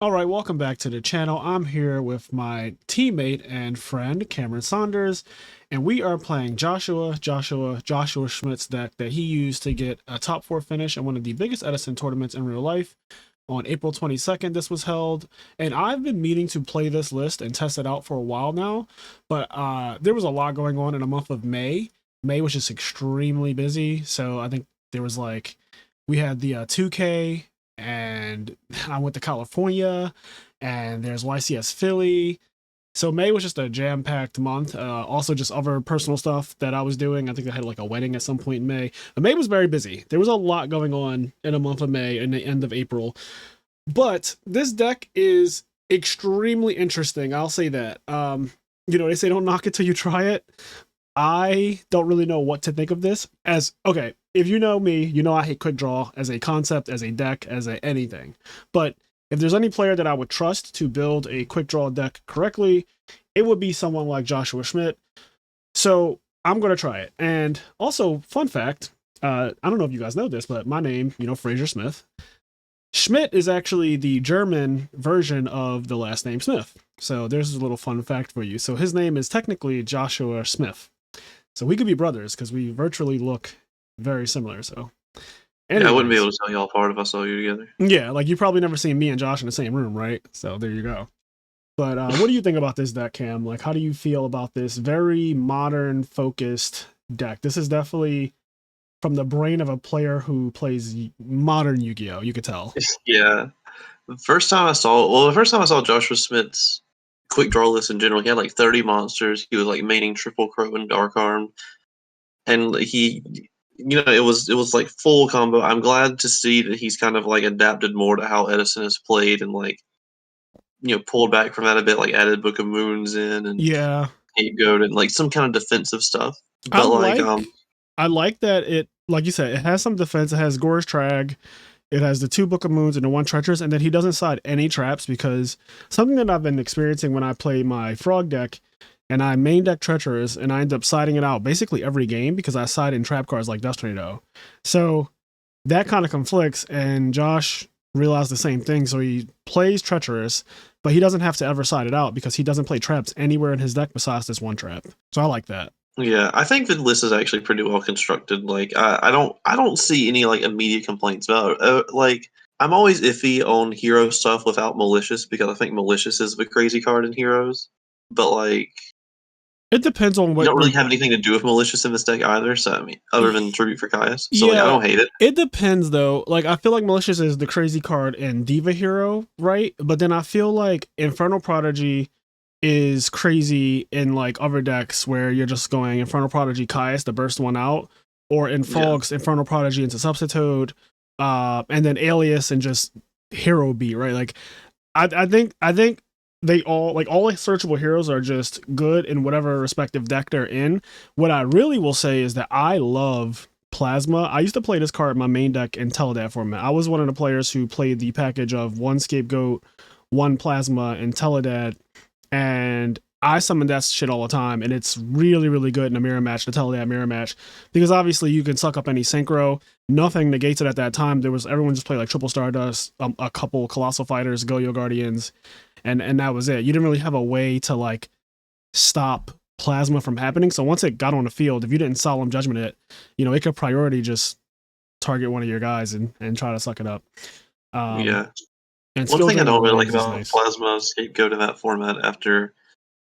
All right, welcome back to the channel. I'm here with my teammate and friend Cameron Saunders, and we are playing Joshua Schmidt's deck that he used to get a top four finish in one of the biggest Edison tournaments in real life. On April 22nd, this was held, and I've been meaning to play this list and test it out for a while now, but there was a lot going on in the month of May. May was just extremely busy, so I think there was like, we had the 2K, and I went to California, and there's YCS Philly. So May was just a jam-packed month. Also, just other personal stuff that I was doing. I think I had like a wedding at some point in May. But May was very busy. There was a lot going on in the month of May and the end of April. But this deck is extremely interesting. I'll say that. They say don't knock it till you try it. I don't really know what to think of this. As okay, if you know me, you know I hate Quickdraw as a concept, as a deck, as a anything. But if there's any player that I would trust to build a Quickdraw deck correctly, it would be someone like Joshua Schmidt. So I'm gonna try it. And also, fun fact, I don't know if you guys know this, but my name, Fraser Smith. Schmidt is actually the German version of the last name Smith. So there's a little fun fact for you. So his name is technically Joshua Smith. So we could be brothers because we virtually look very similar. So, yeah, I wouldn't be able to tell y'all apart if I saw you together. Yeah, like you probably never seen me and Josh in the same room, right? So there you go. But what do you think about this deck, Cam? Like, how do you feel about this very modern focused deck? This is definitely from the brain of a player who plays modern Yu-Gi-Oh! You could tell. Yeah, the first time I saw Joshua Smith's quick draw list in general, he had like 30 monsters. He was like maining Triple Crow and Dark Arm, and it was like full combo. I'm glad to see that he's kind of like adapted more to how Edison has played and like pulled back from that a bit, like added Book of Moons in and Yeah, Scapegoat and like some kind of defensive stuff. I But like I like that it, like you said, it has some defense. It has Gore's Trag. It has the 2 Book of Moons and the 1 Treacherous, and then he doesn't side any traps, because something that I've been experiencing when I play my Frog deck and I main deck Treacherous and I end up siding it out basically every game because I side in trap cards like Dust Tornado. So that kind of conflicts, and Josh realized the same thing. So he plays Treacherous, but he doesn't have to ever side it out because he doesn't play traps anywhere in his deck besides this 1 trap. So I like that. Yeah, I think the list is actually pretty well constructed. Like, I don't see any like immediate complaints about it. Like, I'm always iffy on hero stuff without malicious because I think malicious is the crazy card in heroes. But like, It depends on you what don't really have anything to do with malicious in this deck either. So I mean, other than tribute for Caius, so like, I Yeah, don't hate it. it depends though. Like I feel like Malicious is the crazy card in Diva Hero, right? But then I feel like Infernal Prodigy is crazy in like other decks where you're just going Infernal Prodigy Caius to burst one out, or in Yeah, Fogs Infernal Prodigy into Substitute, and then Alias and just Hero Beat, right? Like I think they all, like all searchable heroes, are just good in whatever respective deck they're in. What I really will say is that I love Plasma. I used to play this card in my main deck in Teledad format. I was one of the players who played the package of 1 Scapegoat, 1 Plasma, and Teledad, and I summon that shit all the time, and it's really, really good in a mirror match, the Teledad mirror match, because obviously you can suck up any synchro. Nothing negates it at that time. Everyone just played like Triple Stardust, a couple Colossal Fighters, Go-Yo Guardians, and that was it. You didn't really have a way to like stop Plasma from happening. So once it got on the field, if you didn't Solemn Judgment it, it could priority just target one of your guys and try to suck it up. Um, yeah. and One Skill thing I Drain don't really like Rewards is about nice. Plasma Scapegoat in that format after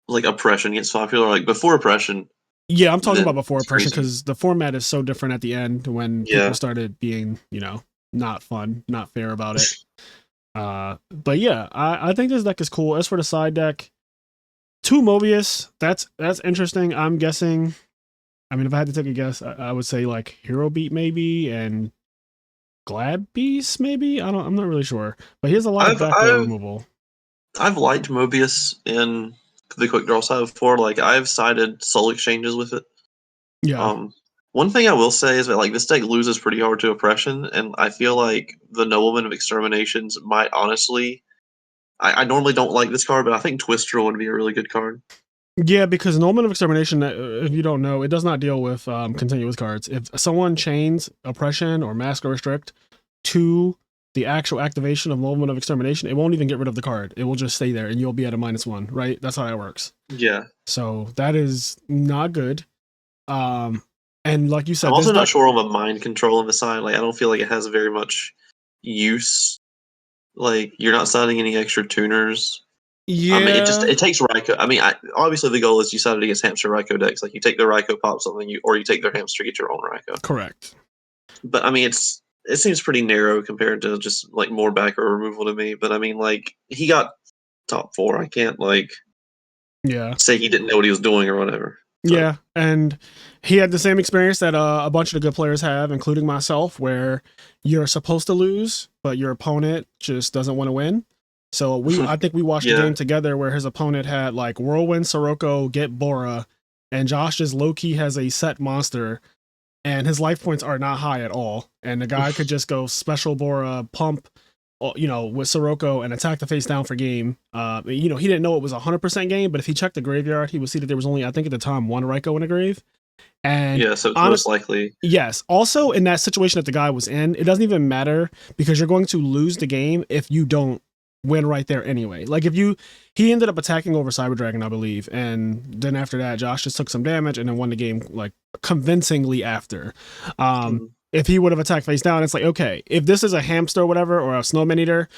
like Oppression gets popular, like before Oppression, Yeah, I'm talking about then before it's Oppression, crazy. because the format is so different at the end when people Yeah. started being, not fun, not fair about it. But yeah, I think this deck is cool. As for the side deck, 2 Mobius, that's interesting. I'm guessing, I mean, if I had to take a guess, I would say like Hero Beat maybe, and Glad Beast maybe. I'm not really sure, but he has a lot of I've back row I've removal. I've liked Mobius in the quick draw side before. Like I've sided soul exchanges with it. Yeah, Um, One thing I will say is that like this deck loses pretty hard to oppression, and I feel like the Nobleman of Exterminations might honestly. I normally don't like this card, but I think Twister would be a really good card. yeah, because Moment of Extermination, if you don't know, it does not deal with continuous cards. If someone chains Oppression or Mask or Restrict to the actual activation of Moment of Extermination, it won't even get rid of the card. It will just stay there and you'll be at a -1, right? That's how that works. Yeah. So that is not good. And like you said, I'm this also not deck, sure on the mind control on the side. Like, I don't feel like it has very much use. Like, you're not signing any extra tuners. I mean, yeah, it takes Raikou. I mean, obviously the goal is you side it against hamster Raikou decks. Like, you take the Raikou pop something, or you take their hamster, get your own Raikou. correct. But I mean, it seems pretty narrow compared to just like more back row removal to me. But I mean, like, he got top 4. I can't like Yeah. say he didn't know what he was doing or whatever. But, Yeah, and he had the same experience that a bunch of the good players have, including myself, where you're supposed to lose, but your opponent just doesn't want to win. So I think we watched a yeah. game together where his opponent had like Whirlwind, Sirocco, Get Bora, and Josh just low key has a set monster, and his life points are not high at all. And the guy could just go special Bora, pump, with Sirocco and attack the face down for game. He didn't know it was 100% game, but if he checked the graveyard, he would see that there was only, I think at the time, one Raikou in the grave. And Yeah, so it's most likely. yes. Also, in that situation that the guy was in, it doesn't even matter because you're going to lose the game if you don't win right there anyway. Like he ended up attacking over Cyber Dragon, I believe, and then after that, Josh just took some damage and then won the game like convincingly after. If he would have attacked face down, it's like, okay, if this is a hamster or whatever, or a snowman eater,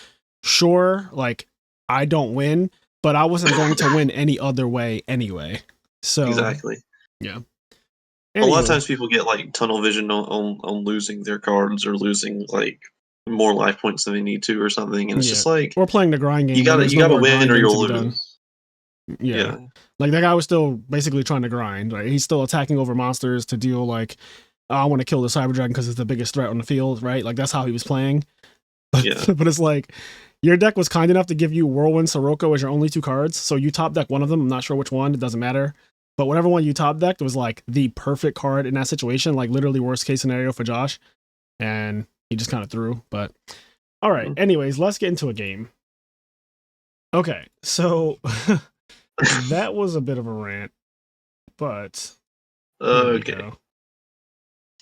sure, like I don't win, but I wasn't going to win any other way anyway. So Exactly. yeah. A lot of times people get like tunnel vision on losing their cards or losing like more life points than they need to or something, and it's just like we're playing the grind game. you gotta win or you'll lose. Yeah. Like that guy was still basically trying to grind. Right? He's still attacking over monsters to deal like, oh, I want to kill the Cyber Dragon because it's the biggest threat on the field, right? Like that's how he was playing. But, Yeah. but it's like your deck was kind enough to give you Whirlwind, Sirocco as your only 2 cards. So you top deck one of them. I'm not sure which one. It doesn't matter. But whatever one you top decked was like the perfect card in that situation, like literally worst case scenario for Josh. And he just kind of threw. But all right. Anyways, let's get into a game. Okay. So that was a bit of a rant, but okay.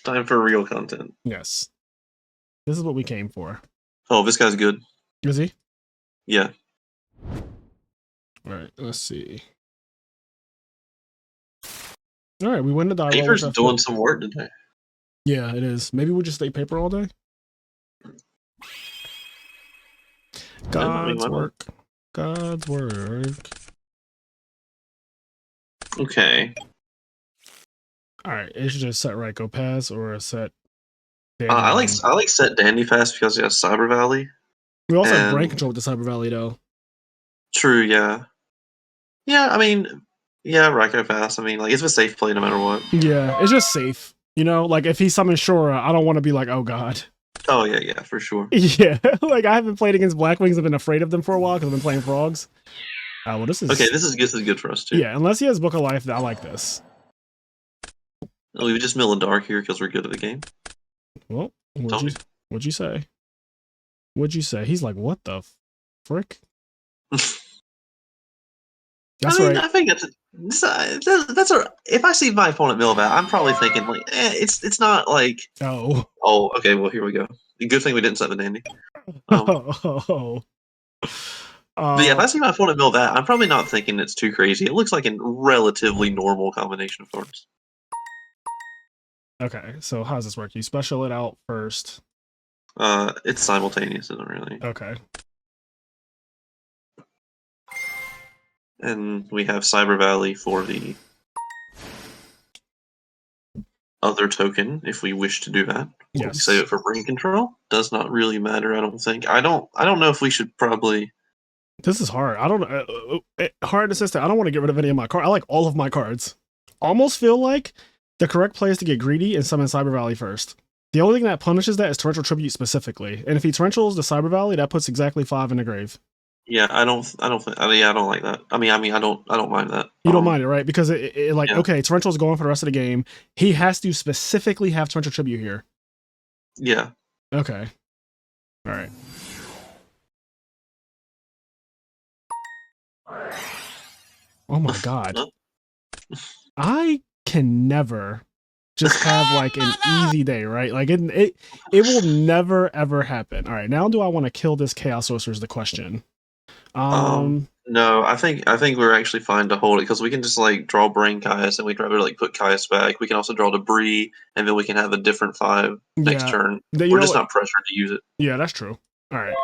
Time for real content. Yes. This is what we came for. Oh, this guy's good. Is he? Yeah. All right. Let's see. All right, we win the die roll. Paper's doing some work today. Yeah, it is. Maybe we'll just stay paper all day. God's work. God's work. Okay. All right, it's just set Raikou pass or a set. I like set Dandy Fast because it has Cyber Valley. We also have brain control with the Cyber Valley though. True. Yeah. Yeah. I mean. Yeah, Raikou Fast. I mean, like, it's a safe play no matter what. Yeah, it's just safe. You know, like if he summons Shura, I don't want to be like, oh god. Oh yeah, for sure. Yeah, like I haven't played against Blackwings. I've been afraid of them for a while because I've been playing frogs. Well, this is okay. This is good for us too. Yeah, unless he has Book of Life, I like this. We just mill in dark here because we're good at the game. Well, what'd you say? What'd you say? He's like, what the frick? That's right. I think that's a. If I see my opponent mill that, I'm probably thinking like, it's not like. Oh. Okay. Well, here we go. Good thing we didn't set the Dandy. But yeah, if I see my opponent mill that, I'm probably not thinking it's too crazy. It looks like a relatively normal combination of cards. Okay, so how does this work? You special it out first. It's simultaneous, isn't it really? Okay. And we have Cyber Valley for the other token, if we wish to do that. Yes. We save it for brain control. Does not really matter, I don't think. I don't know if we should probably. This is hard. I don't know. Hard assistant. I don't want to get rid of any of my cards. I like all of my cards. Almost feel like the correct play is to get greedy and summon Cyber Valley first. The only thing that punishes that is Torrential Tribute specifically. And if he torrentials the Cyber Valley, that puts exactly 5 in the grave. Yeah, I don't like that. I mean, I don't mind that. You don't mind it, right? Because okay, Torrential's going for the rest of the game. He has to specifically have Torrential Tribute here. Yeah. Okay. All right. Oh my god. I can never just have like an easy day, right? Like it will never ever happen. All right, now do I want to kill this Chaos Sorcerer is the question. No, I think we're actually fine to hold it because we can just like draw Brain Caius and we'd rather like put Caius back. We can also draw Debris and then we can have a different 5 next Yeah, turn. you We're know just what? not pressured to use it. Yeah, that's true. All right,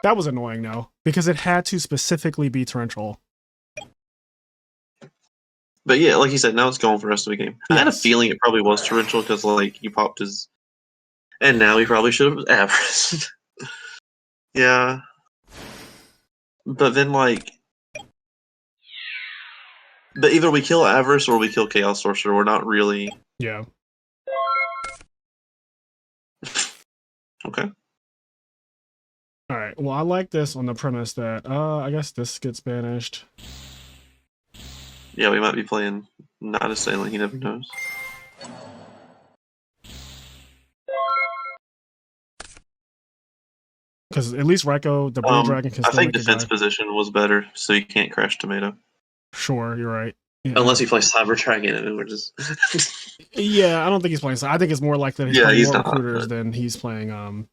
that was annoying though because it had to specifically be torrential. But yeah, like you said, now it's gone for the rest of the game. I had a Yes. feeling it probably was torrential because like he popped his, and now he probably should have avarice. Yeah, but then like, but either we kill avarice or we kill Chaos Sorcerer. We're not really Yeah. okay. All right. Well, I like this on the premise that I guess this gets banished. Yeah, we might be playing not Assailant. He never knows. Because at least Ryko, the Blue Dragon, can I still think make a defense guy. position was better, so you can't crash Tomato. Sure, you're right. Yeah. Unless he plays Cyber Dragon, and we're just. Yeah, I don't think he's playing. I think it's more like that he's Yeah, playing he's more not, recruiters but- than he's playing.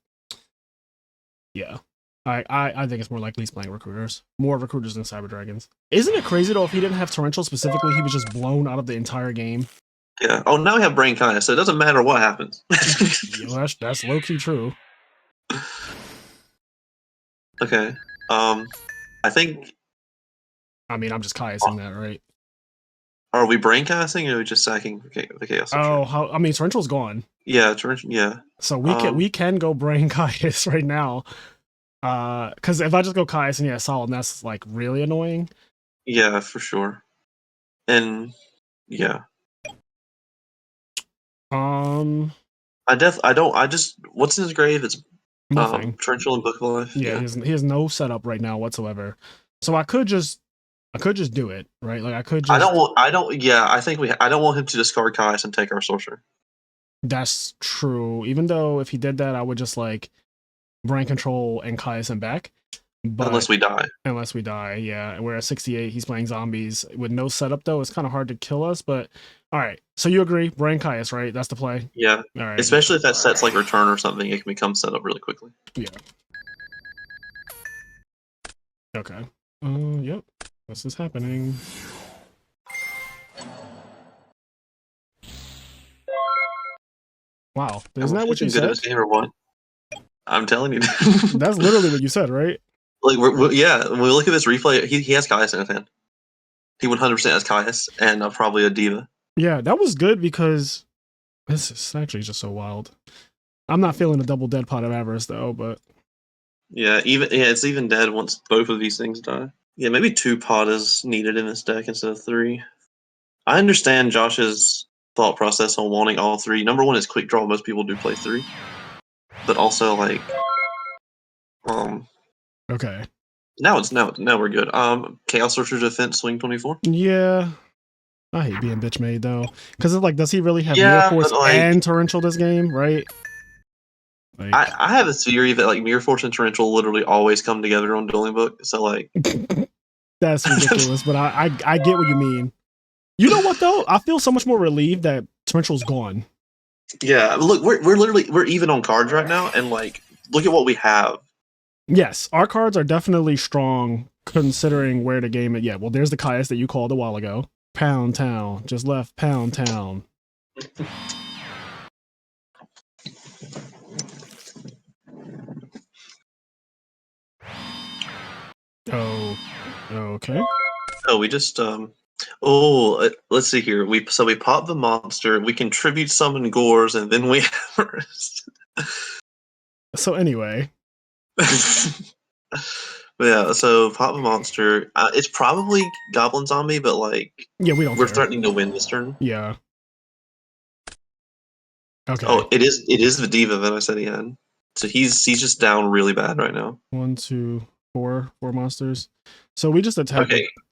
Yeah, I think it's more likely he's playing recruiters, more recruiters than Cyber Dragons. Isn't it crazy though? If he didn't have Torrential specifically, he was just blown out of the entire game. Yeah. Oh, now we have Brain Kaya, so it doesn't matter what happens. Yeah, well, that's low key true. Okay. I think. I mean, I'm just Kaiusing that, right? Are we brain casting or are we just sacking the Chaos? Oh, how? I mean, Torrential's gone, Yeah, yeah. so we can go Brain Caius right now. Because if I just go Caius and yeah, Solid, that's like really annoying. Yeah, for sure. And yeah, I just what's in his grave? It's Nothing. Torrential and Book of Life. Yeah, he has no setup right now whatsoever. So I could just do it, right? Like I could just. I don't. Yeah, I don't want him to discard Caius and take our sorcerer. That's true. Even though if he did that, I would just like brain control and Caius him back. But Unless we die. Unless we die, yeah. We're at 68. He's playing zombies with no setup though. It's kind of hard to kill us. But all right. So you agree, brain Caius, right? That's the play. Yeah. All right. Especially if that sets like return or something, it can become set up really quickly. Yeah. Okay. Yep. This is happening. Wow. Isn't that what you said? Game or what? I'm telling you. That's literally what you said, right? Like, yeah, when we look at this replay, he has Caius in his hand. He 100% has Caius and probably a Diva. Yeah, that was good because this is actually just so wild. I'm not feeling a double dead pot of avarice though, but yeah, it's even dead once both of these things die. Yeah, maybe 2 pot is needed in this deck instead of 3. I understand Josh's thought process on wanting all 3. Number 1 is quick draw. Most people do play 3, but also like, okay. Now we're good. Chaos Sorcerer defense swing 24. Yeah, I hate being bitch made though, because it's like, does he really have Yeah, Mirror Force but, like, and Torrential this game, right? Like, I have a theory that like Mirror Force and Torrential literally always come together on Dueling Book. So like, that's ridiculous, but I get what you mean. You know what though? I feel so much more relieved that Torrential's gone. yeah, look, we're even on cards right now, and like, look at what we have. Yes, our cards are definitely strong considering where the game is. Yeah, well, there's the Caius that you called a while ago. Pound Town just left Pound Town. Oh, okay. Oh, we just let's see here. We pop the monster. We contribute summon Gores, and then we Everest. So anyway. Yeah, so pop a monster. It's probably Goblin Zombie, but like, yeah, we're care. Threatening to win this turn. Yeah. Okay. Oh, it is the Diva that I said he had. So he's just down really bad right now. 1, 2, 4 monsters. So we just attack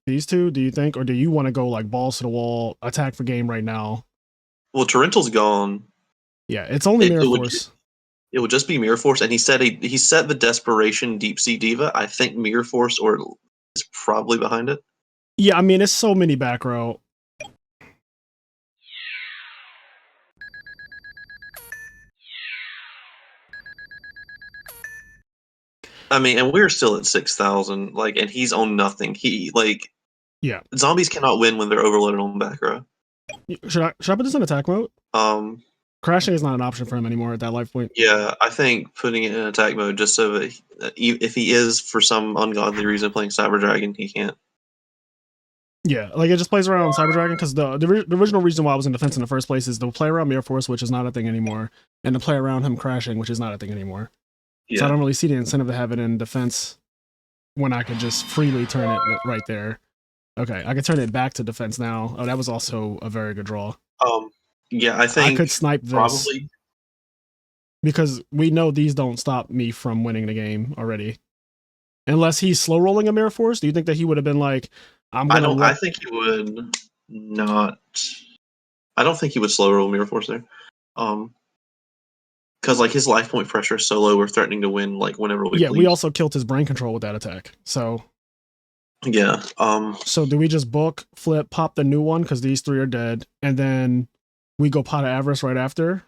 these 2, do you think? Or do you want to go like balls to the wall, attack for game right now? Well, Torrential's gone. Yeah, it's only Mirror Force. It would just be Mirror Force, and he set the Desperation Deep Sea Diva. I think Mirror Force is probably behind it. Yeah, I mean, it's so many back row. I mean, and we're still at 6,000. Like, and he's on nothing. Yeah. Zombies cannot win when they're overloaded on back row. Should I put this in attack mode? Crashing is not an option for him anymore at that life point. Yeah, I think putting it in attack mode just so that if he is for some ungodly reason playing Cyber Dragon, he can't. Yeah, like it just plays around Cyber Dragon because the original reason why I was in defense in the first place is to play around Mirror Force, which is not a thing anymore, and to play around him crashing, which is not a thing anymore. Yeah. So I don't really see the incentive to have it in defense when I could just freely turn it right there. Okay, I could turn it back to defense now. Oh, that was also a very good draw. Yeah, I think I could snipe this probably because we know these don't stop me from winning the game already. Unless he's slow rolling a Mirror Force, do you think that he would have been like, I think he would not. I don't think he would slow roll Mirror Force there. Because like his life point pressure is so low, we're threatening to win like whenever we. Yeah, we also killed his brain control with that attack. So. Yeah. So do we just book, flip, pop the new one because these three are dead, and then we go pot of avarice right after?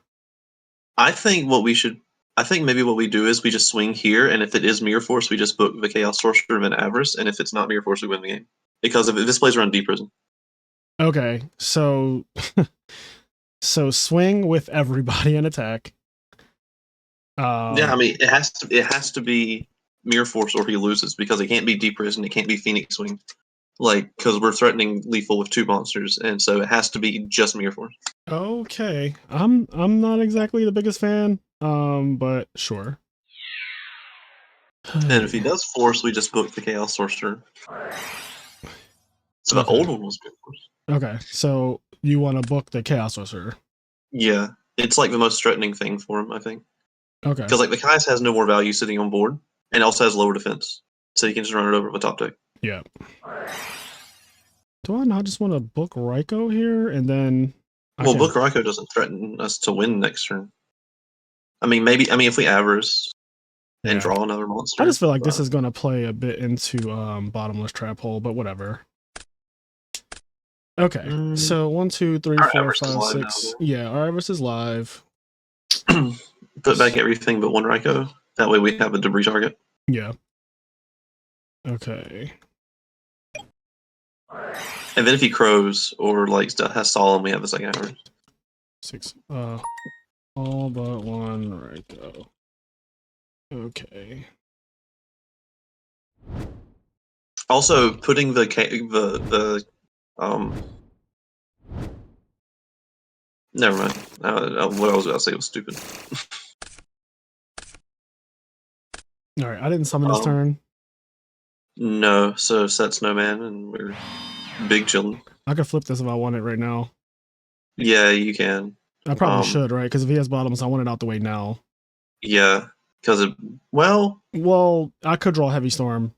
I think maybe what we do is we just swing here, and if it is Mirror Force, we just book the Chaos Sorcerer and Avarice, and if it's not Mirror Force, we win the game. Because if this plays around Deep Prison. Okay, so so swing with everybody in attack. Yeah, I mean it has to be Mirror Force or he loses because it can't be Deep Prison, it can't be Phoenix Wing. Like, because we're threatening lethal with 2 monsters, and so it has to be just Mirror Force. Okay, I'm not exactly the biggest fan, but sure. And if he does Force, we just book the Chaos Sorcerer. So the old one was Mirror Force. Okay, so you want to book the Chaos Sorcerer? Yeah, it's like the most threatening thing for him, I think. Okay. Because like the Kai's has no more value sitting on board, and also has lower defense, so you can just run it over with top deck. Yeah. Do I not just want to book Raiko here and then? Book Raiko doesn't threaten us to win next turn. I mean, maybe. I mean, if we avarice and draw another monster. I just feel like this is going to play a bit into bottomless trap hole, but whatever. Okay, so 1, 2, 3, 4, 5, 6. Yeah, our Avarice is live. Put back everything but one Raiko. That way we have a debris target. Yeah. Okay. And then if he crows or like has Solemn, we have the second Avarice. 6. All but one Raiko. Okay. Also, putting the never mind. What I was about to say was stupid. All right, I didn't summon this turn. No, so set Snowman and we're big chillin'. I could flip this if I want it right now. Yeah, you can. I probably should, right? Because if he has bottoms, I want it out the way now. Yeah, because well, I could draw Heavy Storm.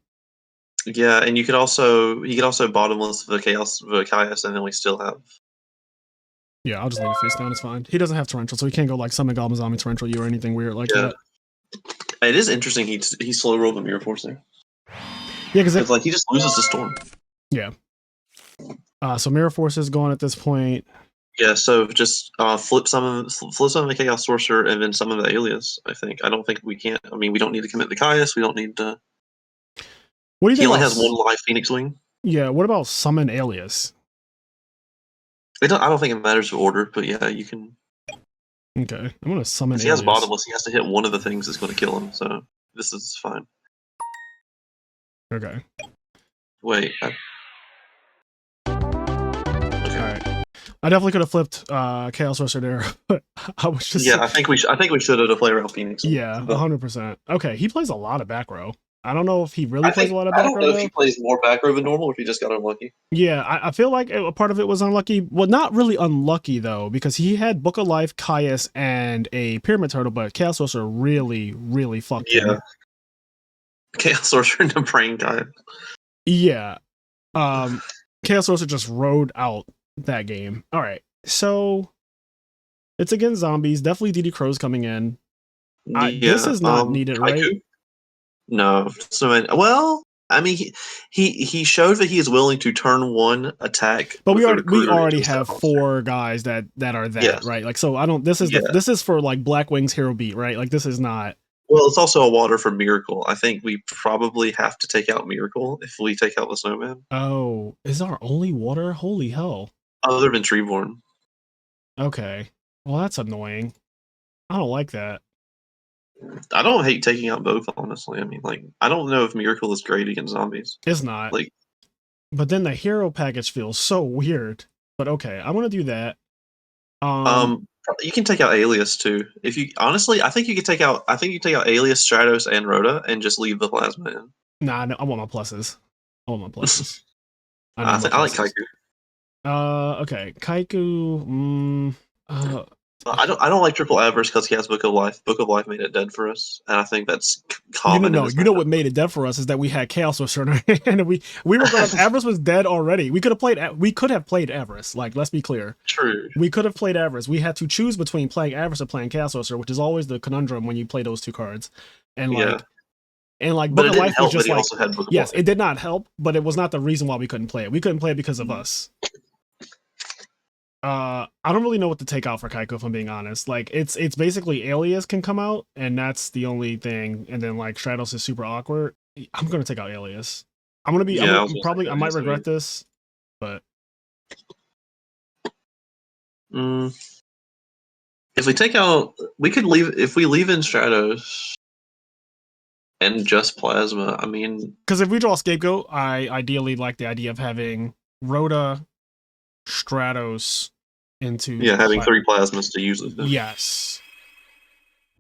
Yeah, and he could also bottomless the Chaos Vakias, and then we still have. Yeah, I'll just leave it face down. It's fine. He doesn't have Torrential, so he can't go like summon Goblin Zombie Torrential you or anything weird like that. It is interesting. He slow rolled the Mirror Force there. Yeah, because like he just loses the Storm. Yeah. So Mirror Force is gone at this point. Yeah, so just flip some of the Chaos Sorcerer and then some of the Alias. I think. I don't think we can't. I mean, we don't need to commit the Caius. We don't need to. What do you think? He only has one live Phoenix Wing. Yeah. What about summon Alias? I don't think it matters of order, but yeah, you can. Okay, I'm gonna summon. If he has bottomless, he has to hit one of the things that's going to kill him. So this is fine. Okay. Wait. Okay. All right. I definitely could have flipped Chaos Sorcerer there, but I was just. Yeah, I think we should have played around Phoenix. Yeah, 100%. Okay, he plays a lot of back row. I don't know if he really plays a lot of back row. I don't know if he plays more back row than normal or if he just got unlucky. Yeah, I feel like a part of it was unlucky. Well, not really unlucky, though, because he had Book of Life, Caius, and a Pyramid Turtle, but Chaos Sorcerer really, really fucked him. Chaos Sorcerer and the Brain Guy. Yeah. Chaos Sorcerer just rode out that game. All right, so it's against zombies. Definitely DD Crow's coming in. This is not needed, right? No. So, well, I mean, he showed that he is willing to turn one attack. But we already have 4 guys that are that, right? Like, so I don't. This is for like Black Wings Hero Beat, right? Like, this is not. Well, it's also a water for Miracle. I think we probably have to take out Miracle if we take out the Snowman. Oh, is our only water? Holy hell. Other than Treeborn. Okay. Well, that's annoying. I don't like that. I don't hate taking out both, honestly. I mean, like, I don't know if Miracle is great against zombies. It's not. Like, But then the hero package feels so weird. But okay, I'm gonna do that. you can take out Alias too. If you honestly, I think you could take out. I think you take out Alias, Stratos, and Rhoda, and just leave the Plasma in. Nah, no, I want my pluses. I want my pluses. I need my I like pluses. Kaiku. Okay, Kaiku. I don't like Triple Avarice because he has Book of Life. Book of Life made it dead for us, and I think that's common. You know what made it dead for us is that we had Chaos Whisper in our hand, and we were going. Avarice was dead already. We could have played Avarice. Like, let's be clear. True. We could have played Avarice. We had to choose between playing Avarice or playing Chaos Whisper, which is always the conundrum when you play those two cards. And like, but Book of Life was just like, also had Book of yes, Life. it did not help, but it was not the reason why we couldn't play it. We couldn't play it because of us. I don't really know what to take out for Kaiko, if I'm being honest. Like, it's basically Alias can come out, and that's the only thing. And then like Stratos is super awkward. I'm gonna take out Alias. I might regret this, but if we take out, we could leave. If we leave in Stratos and just Plasma, I mean, because if we draw Scapegoat, I ideally like the idea of having Rhoda, Stratos into having 3 Plasmas to use it. Yes.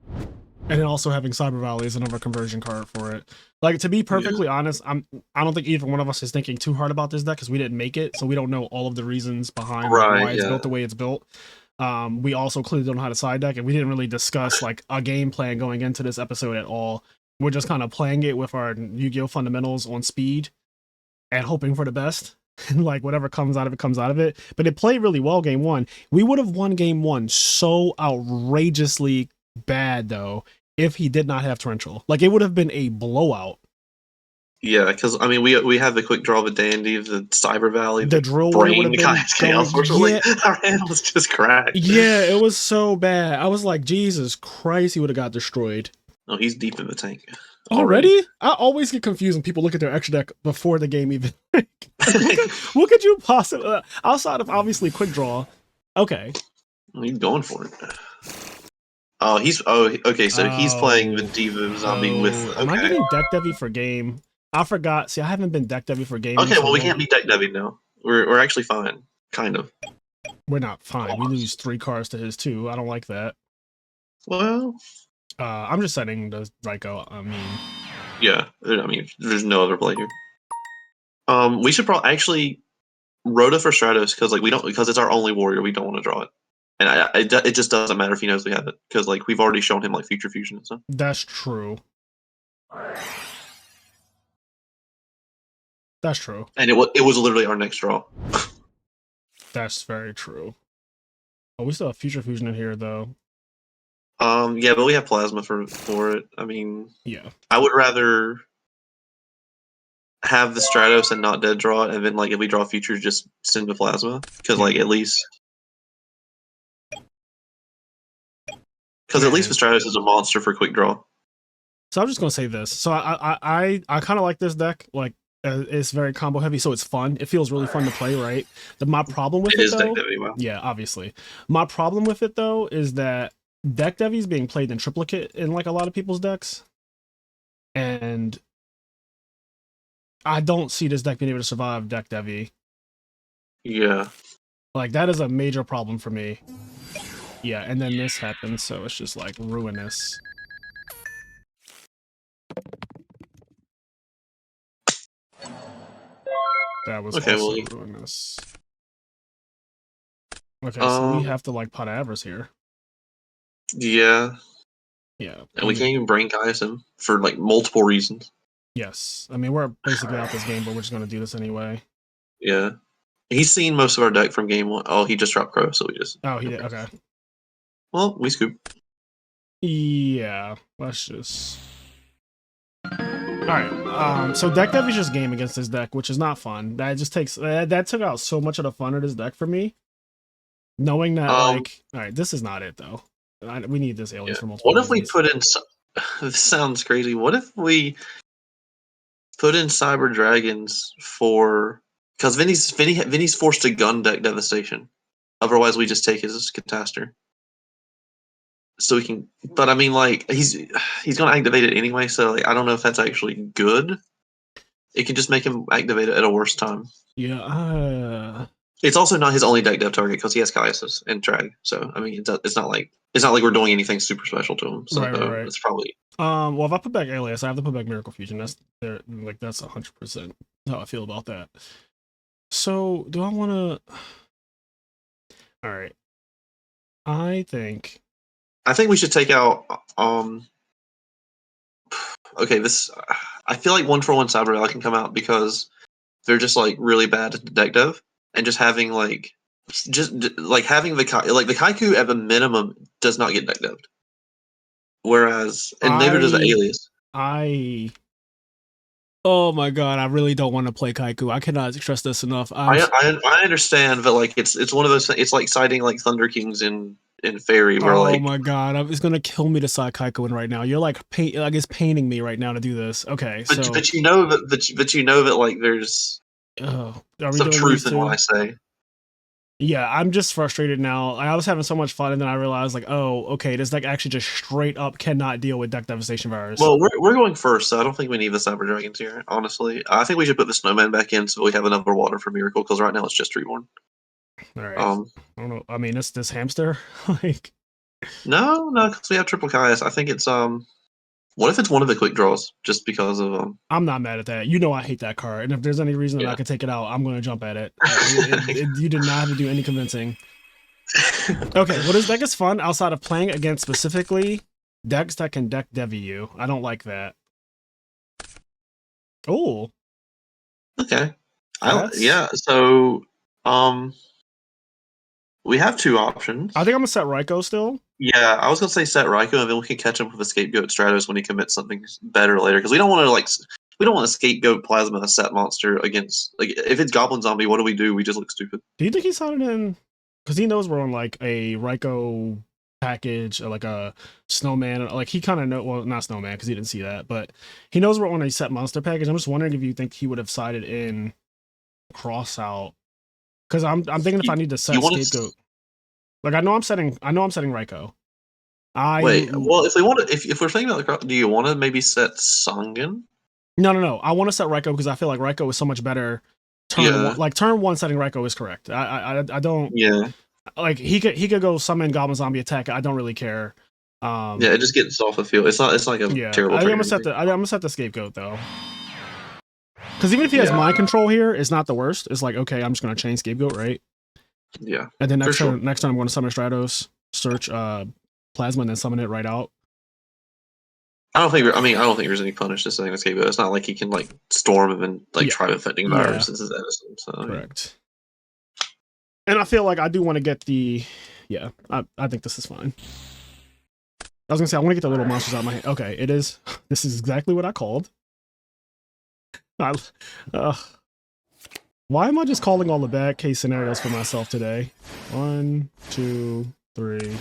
And then also having Cyber Valley as another conversion card for it. Like, to be perfectly honest, I don't think either one of us is thinking too hard about this deck because we didn't make it, so we don't know all of the reasons behind why it's built the way it's built. We also clearly don't know how to side deck, and we didn't really discuss like a game plan going into this episode at all. We're just kind of playing it with our Yu-Gi-Oh fundamentals on speed and hoping for the best. And like whatever comes out of it comes out of it. But it played really well game one. We would have won game one so outrageously bad though if he did not have Torrential. Like, it would have been a blowout. Yeah, because I mean we have the Quickdraw, the Dandy, the Cyber Valley, the Drill Brain, the Chaos. Our hand was just cracked. Yeah, it was so bad. I was like, Jesus Christ, he would have got destroyed. Oh, he's deep in the tank. Already? I always get confused when people look at their extra deck before the game even. What could you possibly, outside of obviously Quickdraw? Okay. He's going for it. Okay, so he's playing the Diva Zombie with. Okay. Am I getting deck Devi for game? I forgot. See, I haven't been deck Devi for game. Okay, well, we can't be deck Devi now. We're actually fine. Kind of. We're not fine. We lose 3 cards to his 2. I don't like that. Well. I'm just setting the Ryko. Yeah, I mean, there's no other play here. We should probably actually Rhoda for Stratos because it's our only warrior. We don't want to draw it, and it just doesn't matter if he knows we have it because like we've already shown him like Future Fusion and stuff. That's true. That's true. And it was literally our next draw. That's very true. Oh, we still have Future Fusion in here though. Yeah, but we have Plasma for it. I mean, yeah. I would rather have the Stratos and not dead draw it, and then like if we draw Future, just send the Plasma because like at least the Stratos is a monster for quick draw. So I'm just gonna say this. So I kind of like this deck. Like it's very combo heavy, so it's fun. It feels really fun to play, right? My problem with it though, yeah, obviously. My problem with it though is that deck Devi is being played in triplicate in like a lot of people's decks, and I don't see this deck being able to survive deck Devi. Yeah, like that is a major problem for me. Yeah, and then this happens, so it's just like ruinous. That was also ruinous. Okay, so we have to like pot Avarice here. Yeah. Yeah. And we can't even brain Kai's him for like multiple reasons. Yes. I mean, we're basically out this game, but we're just going to do this anyway. Yeah. He's seen most of our deck from game one. Oh, he just dropped Crow, so we just... Oh, he did? Okay. Well, we scoop. Yeah. Let's just... Alright, so deck Dev is just game against this deck, which is not fun. That just takes... that took out so much of the fun of this deck for me. Knowing that, like... Alright, this is not it, though. We need this alias for multiple What if we reasons. put in... This sounds crazy. What if we put in Cyber Dragons for because Vinny's forced to gun deck Devastation. Otherwise, we just take his Catastor. So we can, but I mean, like he's going to activate it anyway. So like, I don't know if that's actually good. It can just make him activate it at a worse time. Yeah. It's also not his only deck dev target because he has Kaiasus and Trag. So I mean, it's not like we're doing anything super special to him. So Right. it's probably Well, if I put back Alias, I have to put back Miracle Fusion. That's 100% how I feel about that. So do I want to? All right. I think we should take out. Okay, this I feel like 1-for-1 Cyber Rally can come out because they're just like really bad at deck dev, and just having like having the Kaiku at the minimum does not get deck deved. Whereas, and neither does the Alias. Oh my god, I really don't want to play Kaiku. I cannot stress this enough. I understand, but like it's one of those. It's like citing like Thunder Kings in Fairy, where oh my god, it's gonna kill me to side Kaiku in right now. You're like it's painting me right now to do this. Okay, so but you know that like there's some truth in what I say. Yeah, I'm just frustrated now. I was having so much fun, and then I realized, like, oh, okay, this deck actually just straight up cannot deal with deck devastation virus. Well, we're going first, so I don't think we need the Cyber Dragons here. Honestly, I think we should put the Snowman back in so we have another water for Miracle because right now it's just Reborn. All right. I don't know. I mean, it's this hamster. Like, no, because we have triple Kaias. I think it's What if it's one of the quick draws? Just because of I'm not mad at that. You know, I hate that card, and if there's any reason that I could take it out, I'm going to jump at it. You did not have to do any convincing. Okay, well, this deck is fun outside of playing against specifically decks that can deck Devi you. I don't like that. Oh. Okay. Yeah. So, we have two options. I think I'm gonna set Raikou still. Yeah, I was gonna say set Raikou, and then we can catch him with a Scapegoat Stratos when he commits something better later. Because we don't want to Scapegoat Plasma a set monster against if it's Goblin Zombie. What do? We just look stupid. Do you think he saw it in? Because he knows we're on like a Raikou package or like a Snowman. Like he kind of know. Well, not Snowman because he didn't see that, but he knows we're on a set monster package. I'm just wondering if you think he would have sided in cross out. Because I'm thinking if I need to set Scapegoat. Like I know I'm setting Raikou. Wait, well, if we're thinking about do you want to maybe set Sangan? No. I want to set Raikou because I feel like Raikou is so much better. Turn one setting Raikou is correct. I don't. Yeah. Like he could go summon Goblin Zombie attack. I don't really care. Yeah, it just gets off the field. It's like a terrible. I'm gonna set the Scapegoat though. Because even if he has mind control here, it's not the worst. It's like, okay, I'm just gonna chain Scapegoat, right? Yeah. And then next time I'm going to summon Stratos, search Plasma, and then summon it right out. I don't think there's any punish to setting the Scapegoat. It's not like he can like storm him and try affecting viruses as Edison. So correct. And I feel like I do want to get the I think this is fine. I was gonna say I want to get the little monsters out of my hand. Okay, it is. This is exactly what I called. Why am I just calling all the bad case scenarios for myself today? 1, 2, 3,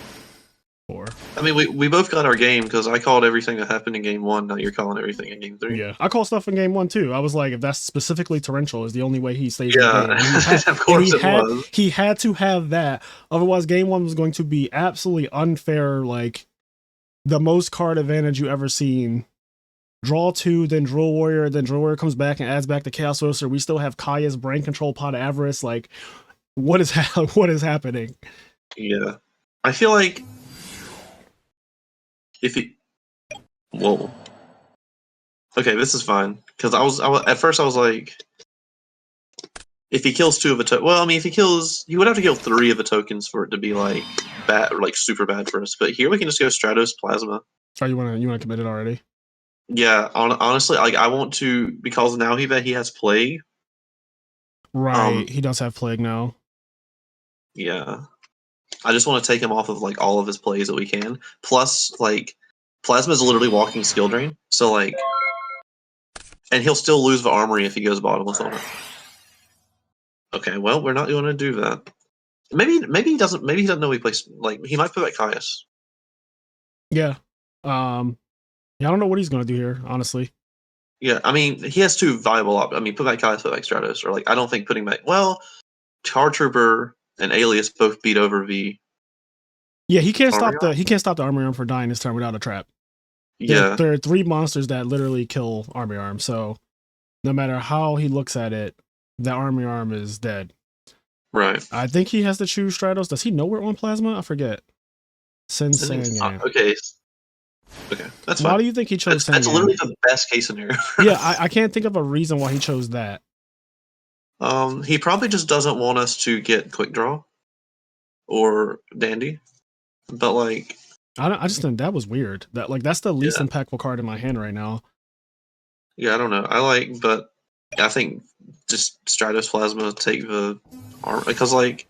4. I mean, we both got our game because I called everything that happened in game 1. Now you're calling everything in game 3. Yeah, I call stuff in game 1 too. I was like, if that's specifically torrential, is the only way he stays in the game. Of course it was. He had to have that. Otherwise, game 1 was going to be absolutely unfair. Like the most card advantage you ever seen. Draw 2, then Drill Warrior, then Drill Warrior comes back and adds back the Chaos Sorcerer. We still have Kaya's Brain Control, Pot of Avarice. Like, what is happening? Yeah, I feel like if he, whoa, okay, this is fine because at first I was like, if he kills 2 of the well, I mean, if he would have to kill 3 of the tokens for it to be like bad or like super bad for us. But here we can just go Stratos Plasma. Oh, you wanna commit it already? Yeah, honestly, like I want to because now he has Plague. Right, he does have Plague now. Yeah, I just want to take him off of like all of his plays that we can. Plus, like Plasma is literally walking skill drain, so like, and he'll still lose the armory if he goes bottomless on it. Okay, well, we're not going to do that. Maybe he doesn't. Maybe he doesn't know we play. Like he might put back Caius. Yeah. Yeah, I don't know what he's gonna do here, honestly. Yeah, I mean, he has two viable options. I mean, put back Kaius, put back Stratos, or like I don't think putting back. Well, Tar Trooper and Alias both beat over V. Yeah, he can't stop Armor. the Army Arm for dying this turn without a trap. Yeah, There are 3 monsters that literally kill Army Arm, so no matter how he looks at it, that Army Arm is dead. right. I think he has to choose Stratos. Does he know we're on Plasma? I forget. Sensengan. Okay, that's Why fine. do you think he chose That's Sengan? literally the best case scenario. Yeah, I can't think of a reason why he chose that. He probably just doesn't want us to get Quickdraw or Dandy, but like, I just think that was weird. That's the least yeah, impactful card in my hand right now. yeah, I don't know. But I think just Stratos Plasma take the armor because like,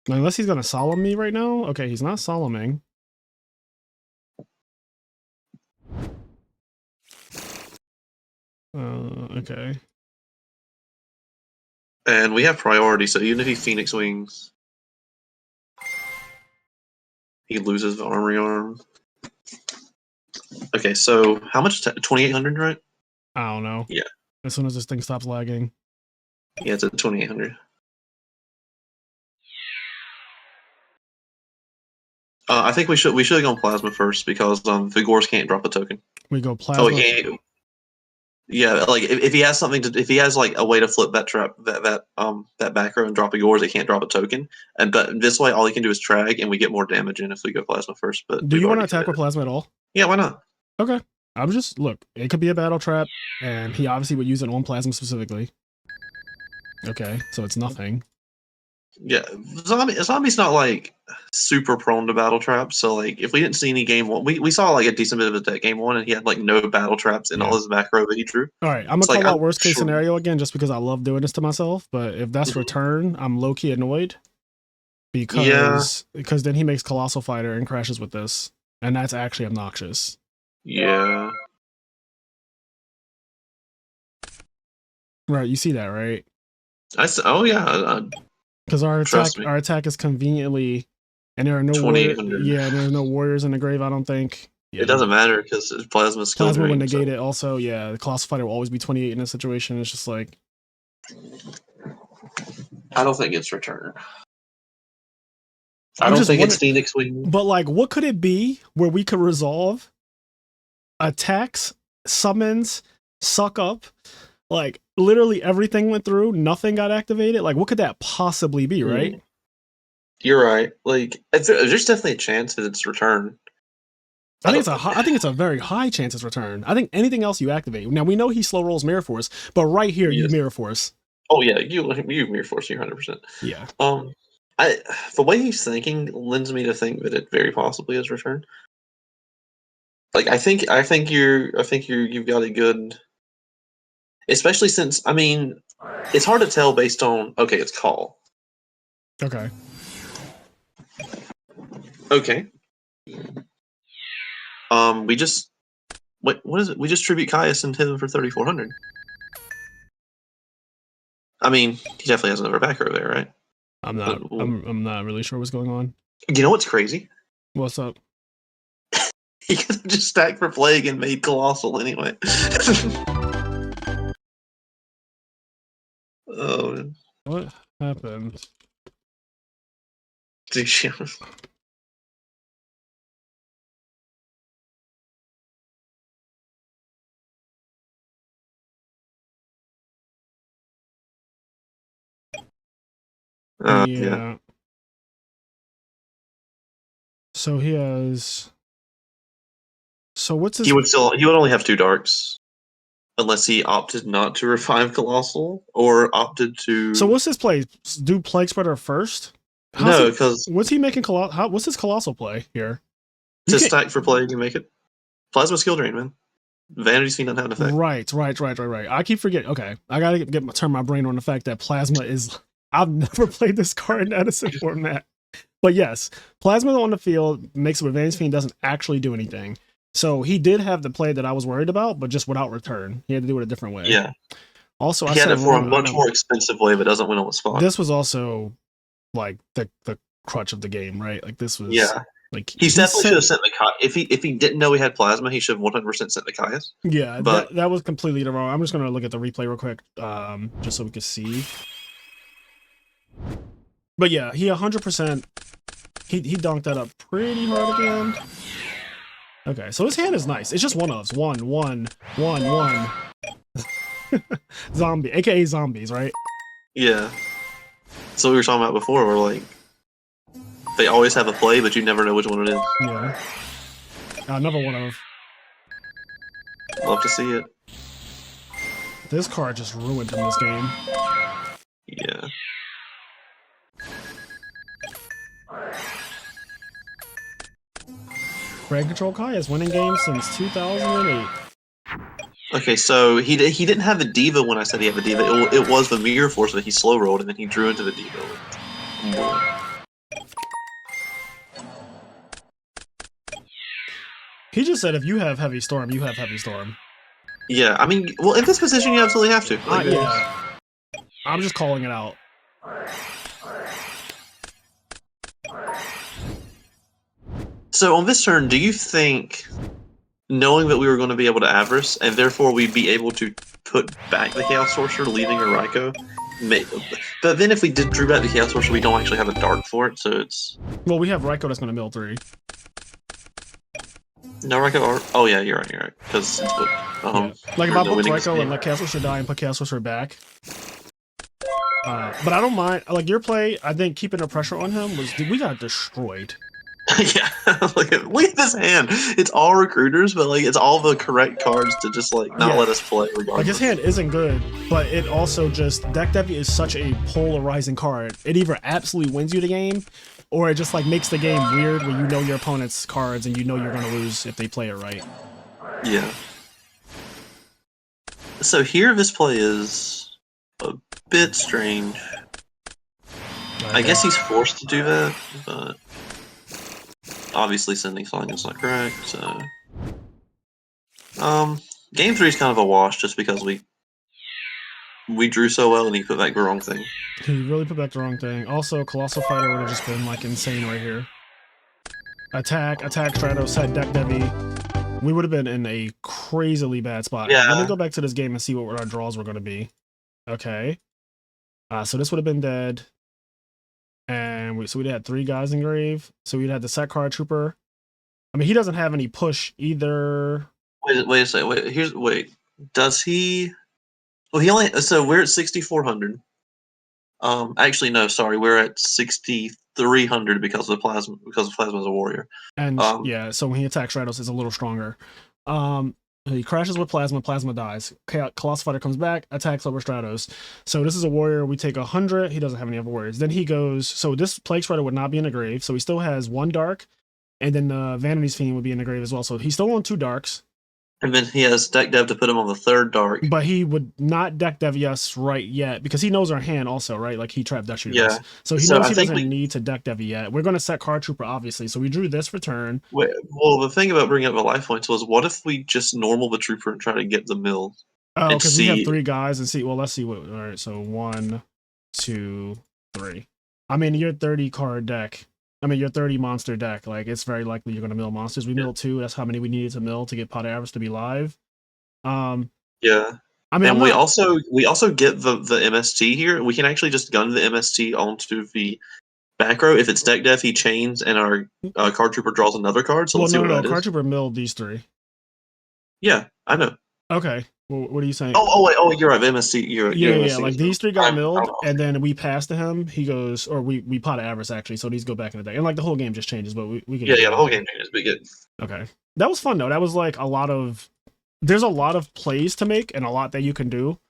Unless he's gonna solemn me right now. Okay, he's not solemning. Okay. and we have priority, so even if he Phoenix Wings, he loses the Armory Arm. Okay, so how much? 2,800, right? I don't know. Yeah. As soon as this thing stops lagging. Yeah, it's at 2,800. I think we should have gone Plasma first because Vigors can't drop a token. We go Oh, Plasma. he can't. Yeah, like if he has something to, if he has like a way to flip that trap, that back row and drop a Gores, they can't drop a token. But this way, all he can do is trag, and we get more damage in if we go Plasma first. But Do we've you want to already attack with committed. Plasma at all? Yeah, why not? Okay. I'm just look. It could be a battle trap, and he obviously would use it on Plasma specifically. Okay, so it's nothing. Yeah, Zombie's not like super prone to battle traps. So like, if we didn't see any game one, we saw like a decent bit of it at game one, and he had like no battle traps in all Yeah. his back row that he drew. All right, I'm gonna It's like call I'm out worst case sure. scenario again, just because I love doing this to myself. But if that's Mhm. return, I'm low key annoyed Yeah, because then he makes Colossal Fighter and crashes with this, and that's actually obnoxious. yeah. Right, you see that, right? Oh yeah, Because trust me. our attack is conveniently, and there are no 2,800. yeah, and there's no warriors in the grave. I don't think. Yeah, It doesn't matter because plasma skill Plasma would drain. negate So it. Also, yeah, the Colossal Fighter will always be 28 in this situation. It's just like I don't think it's return. I I'm don't just think it's wondering. Phoenix Wing. But like, what could it be where we could resolve attacks, summons, suck up? Like literally everything went through, nothing got activated. Like, what could that possibly be, right? You're right. Like there's definitely a chance that it's return. I think it's a very high chance it's return. I think anything else you activate. Now we know he slow rolls Mirror Force, but right here you Yes. Mirror Force. Oh yeah, you Mirror Force, you 100%. Yeah. I the way he's thinking lends me to think that it very possibly is return. Like you've got a good, especially since I mean, it's hard to tell based on okay, it's call. Okay. Okay. We just what is it? We just tribute Caius and hit him for 3,400. I mean, he definitely has another back row there, right? I'm not really sure what's going on. You know what's crazy? What's up? He could have just stacked for plague and made colossal anyway. Oh, man. What happened? Yeah. So he has. So what's his? He would only have two darks unless he opted not to revive colossal or opted to. So what's his play? Do Plague Spreader first? No, because what's he making? What's his colossal play here? to stack for plague and make it plasma skill drain, man. Vanity's Fiend doesn't have an effect. Right. I keep forgetting. Okay, I gotta turn my brain on the fact that Plasma is. I've never played this card in Edison format, but yes, Plasma on the field makes it where Vanity's Fiend doesn't actually do anything. So he did have the play that I was worried about, but just without return. He had to do it a different way. Yeah. Also, he had it for a much more expensive way, but doesn't win on the spot. This was also like the crutch of the game, right? Like this was. Yeah. Like He he definitely should sent, have sent the if he didn't know he had plasma, he should have 100% sent the Caius. yeah, But that was completely the wrong. I'm just gonna look at the replay real quick, just so we can see. But yeah, he 100%. He dunked that up pretty hard at the end. Okay, so his hand is nice. It's just one ofs. One. Zombie, aka zombies, right? yeah, so we were talking about before. We're like, they always have a play, but you never know which one it is. Yeah. Another one of. Love to see it. This card just ruined him this game. Yeah. Brand Control Kai is winning games since 2008. Okay, so he didn't have the diva when I said he had the diva. It was the mirror force that he slow rolled, and then he drew into the diva. He just said if you have Heavy Storm, you have Heavy Storm. Yeah, I mean, well, in this position, you absolutely have to. Like, Yeah. I'm just calling it out. So on this turn, do you think, knowing that we were going to be able to Avarice, and therefore we'd be able to put back the Chaos Sorcerer, leaving a Raikou? But then if we did drew back the Chaos Sorcerer, we don't actually have a Dark for it, so it's... Well, we have Raikou that's going to mill 3. No Raikou... Oh yeah, you're right, because it's booked. Yeah. Like if I booked Raikou and let Chaos Sorcerer die and put Chaos Sorcerer back. But I don't mind. Like your play, I think keeping the pressure on him was... Dude, we got destroyed. Yeah, look at this hand. It's all recruiters, but like it's all the correct cards to just like not let us play regardless. Like his hand isn't good, but it also just Deck Devi is such a polarizing card. It either absolutely wins you the game, or it just like makes the game weird when you know your opponent's cards and you know you're gonna lose if they play it right. Yeah. So here this play is a bit strange. I guess he's forced to do that, but obviously sending Flying is not correct, so... Game 3 is kind of a wash just because we drew so well and he put back the wrong thing. He really put back the wrong thing. Also, Colossal Fighter would have just been like insane right here. Attack, Stratos, set Deck Devi. We would have been in a crazily bad spot. Yeah. Let me go back to this game and see what our draws were going to be. Okay. So this would have been dead. And we'd had 3 guys in grave. So we'd had the set card trooper. I mean, he doesn't have any push either. Wait a second. Wait. Does he? Well, he only. So we're at 6,400. Actually, no. Sorry, we're at 6,300 because of Plasma. Because Plasma's a warrior. And yeah, so when he attacks Stratos, it's a little stronger. He crashes with Plasma. Plasma dies. Colossal Fighter comes back, attacks over Stratos. So this is a warrior. We take 100. He doesn't have any other warriors. Then he goes. So this Plague Strider would not be in the grave. So he still has 1 dark, and then the Vanity's Fiend would be in the grave as well. So he's still on 2 darks. And then he has Deck Dev to put him on the 3rd dark. But he would not Deck Dev us right yet because he knows our hand also, right? Like he trapped Death Shooter us. So he knows he doesn't need to Deck Dev yet. We're going to set Card Trooper, obviously. So we drew this return. Well, the thing about bringing up the life points was, what if we just normal the trooper and try to get the mill? Oh, because we have 3 guys and see. Well, let's see what. All right, so 1, 2, 3. I mean, your 30 card deck. I mean, your 30 monster deck. Like, it's very likely you're going to mill monsters. We milled 2. That's how many we needed to mill to get Pot Avarice to be live. Yeah. I mean, and we also get the MST here. We can actually just gun the MST onto the back row. If it's Deck Dev, he chains, and our card trooper draws another card. So let's see what that is. Card trooper milled these 3. Yeah, I know. Okay. Well, what are you saying? Oh, you're right. MST. You're yeah. MST Like these 3 got milled, and then we pass to him. He goes, or we Pot Avarice actually. So these go back in the deck, and like the whole game just changes. But we can. Yeah. The whole game changes. But good. Okay, that was fun though. That was like a lot of. There's a lot of plays to make and a lot that you can do.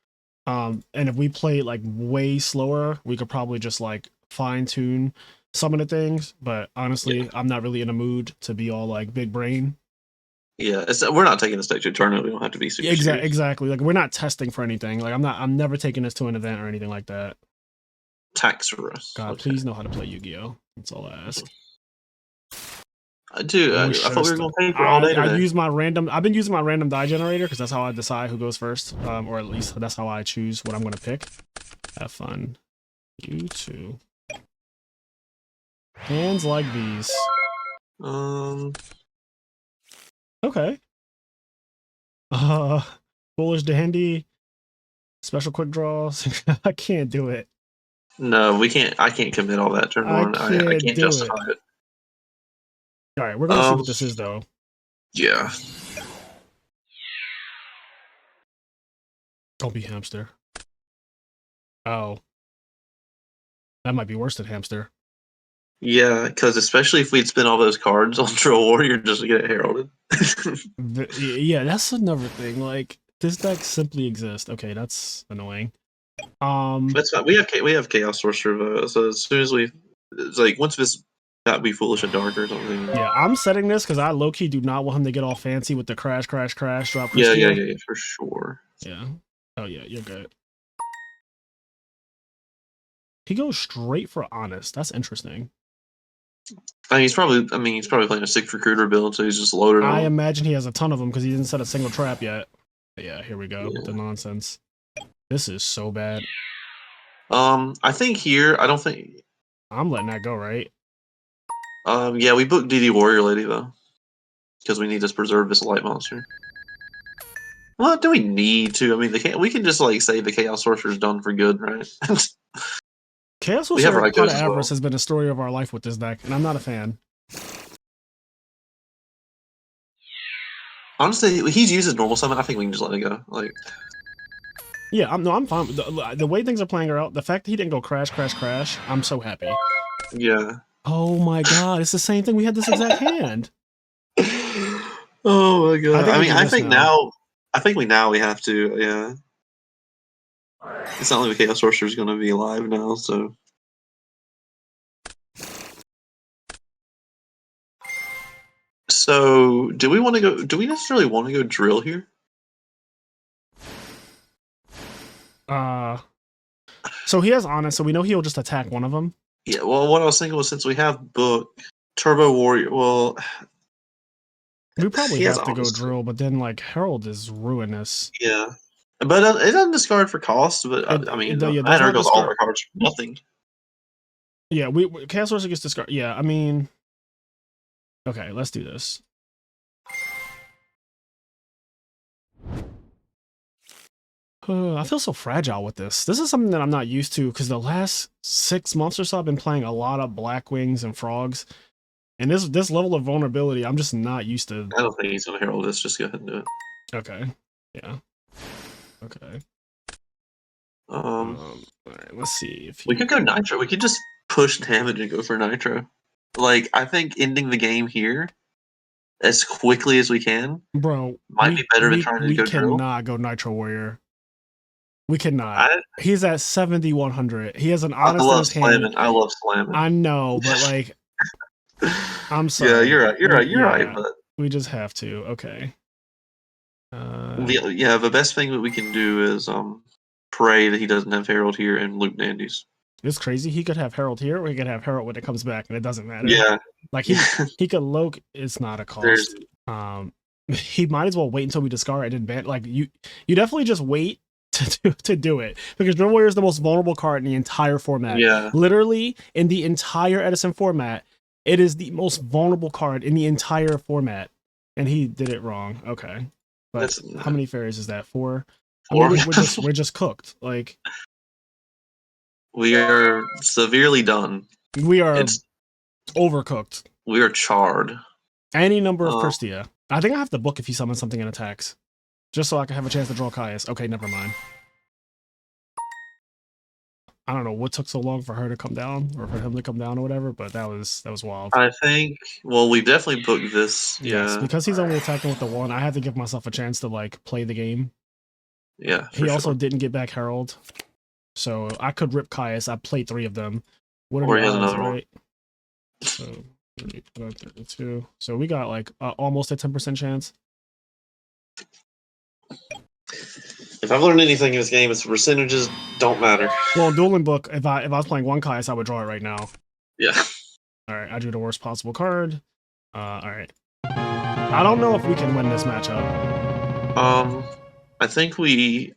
And if we play like way slower, we could probably just like fine tune some of the things. But honestly, I'm not really in a mood to be all like big brain. Yeah, we're not taking this deck to a tournament. We don't have to be super serious. Exactly. Like we're not testing for anything. Like I'm never taking this to an event or anything like that. Taxorus. God, okay. Please know how to play Yu-Gi-Oh. That's all I ask. Dude, I thought we were going to pay for all day today. I've been using my random die generator because that's how I decide who goes first. Or at least that's how I choose what I'm going to pick. Have fun. You too. Hands like these. Okay. Foolish Dandy, special quick draws. I can't do it. No, we can't. I can't commit all that turn I one. I can't can't do it. justify it. All right, we're gonna see what this is, though. Yeah. Don't be hamster. Oh, that might be worse than hamster. Yeah, because especially if we'd spend all those cards on Troll Warrior just to get it heralded. Yeah, that's another thing. Like, this deck simply exists. Okay, that's annoying. That's fine. We have Chaos Sorcerer, so as soon as it's like once this that be foolish and dark or something. Yeah, I'm setting this because I low key do not want him to get all fancy with the crash, drop Yeah, Christia. for sure. Yeah. Oh yeah, you're good. He goes straight for honest. That's interesting. He's probably playing a 6 recruiter build, so he's just loaded I on. imagine he has a ton of them because he didn't set a single trap yet. Yeah, here we go with the Yeah. nonsense. This is so bad. I think here, I don't think. I'm letting that go, right? Yeah, we booked DD Warrior Lady though, because we need to preserve this light monster. Well, do we need to? I mean, we can just like say the Chaos Sorcerer's done for good, right? Chaos We have Sorcerer Pot Rykos of as Avarice well. has been a story of our life with this deck, and I'm not a fan. Honestly, he's used his normal summon. I think we can just let it go. Like, yeah, I'm fine. The way things are playing out, the fact that he didn't go crash, I'm so happy. yeah. Oh my god, it's the same thing. We had this exact hand. Oh my god! I think now. we have to. Yeah. It's not like the Chaos Sorcerer's going to be alive now, so. So, do we want to go? Do we necessarily want to go drill here? So he has honest, so we know he'll just attack one of them. Yeah. Well, what I was thinking was since we have book Turbo Warrior, well, we probably have to go drill, but then like Herald is ruinous. Yeah, but it doesn't discard for cost. But I mean, Manor goes all our cards for nothing. Yeah, Chaos Sorcerer gets discarded. Yeah, I mean, okay, let's do this. I feel so fragile with this. This is something that I'm not used to because the last 6 months or so I've been playing a lot of Black Wings and Frogs. And this level of vulnerability, I'm just not used to. I don't think he's gonna herald this. Just go ahead and do it. Okay. Yeah. Okay. All right, let's see if we could go Nitro. We could just push damage and go for Nitro. Like, I think ending the game here as quickly as we can, bro, might be better than trying to go drill. We cannot go Nitro Warrior. We cannot. He's at 7,100. He has an honest in his hand. I love slamming. I know, but like, I'm sorry. Yeah, you're right. You're right. But we just have to. Okay. The best thing that we can do is pray that he doesn't have Herald here and loop Dandies. It's crazy. He could have Herald here, or he could have Herald when it comes back, and it doesn't matter. Yeah. Like he could Loke. It's not a cost. He might as well wait until we discard it and ban. Like you definitely just wait to do it because Drill Warrior is the most vulnerable card in the entire format. Yeah. Literally in the entire Edison format, it is the most vulnerable card in the entire format, and he did it wrong. Okay, but how many fairies is that? 4. I mean, we're just cooked. Like we are severely done. We are overcooked. We are charred. Any number of Christia. I think I have to book if he summons something in attacks. Just so I can have a chance to draw Caius. Okay, never mind. I don't know what took so long for her to come down, or for him to come down, or whatever, but that was wild. I think, well, we definitely booked this. Yes, yeah. Because he's only attacking with the 1, I had to give myself a chance to, like, play the game. Yeah, He also didn't get back Herald. So I could rip Caius. I played 3 of them. What are the odds, right? So 32. So we got like almost a 10% chance. If I've learned anything in this game, it's percentages don't matter. Well, Dueling Book, if I was playing 1 Caius, I would draw it right now. Yeah. All right, I drew the worst possible card. All right. I don't know if we can win this matchup. I think we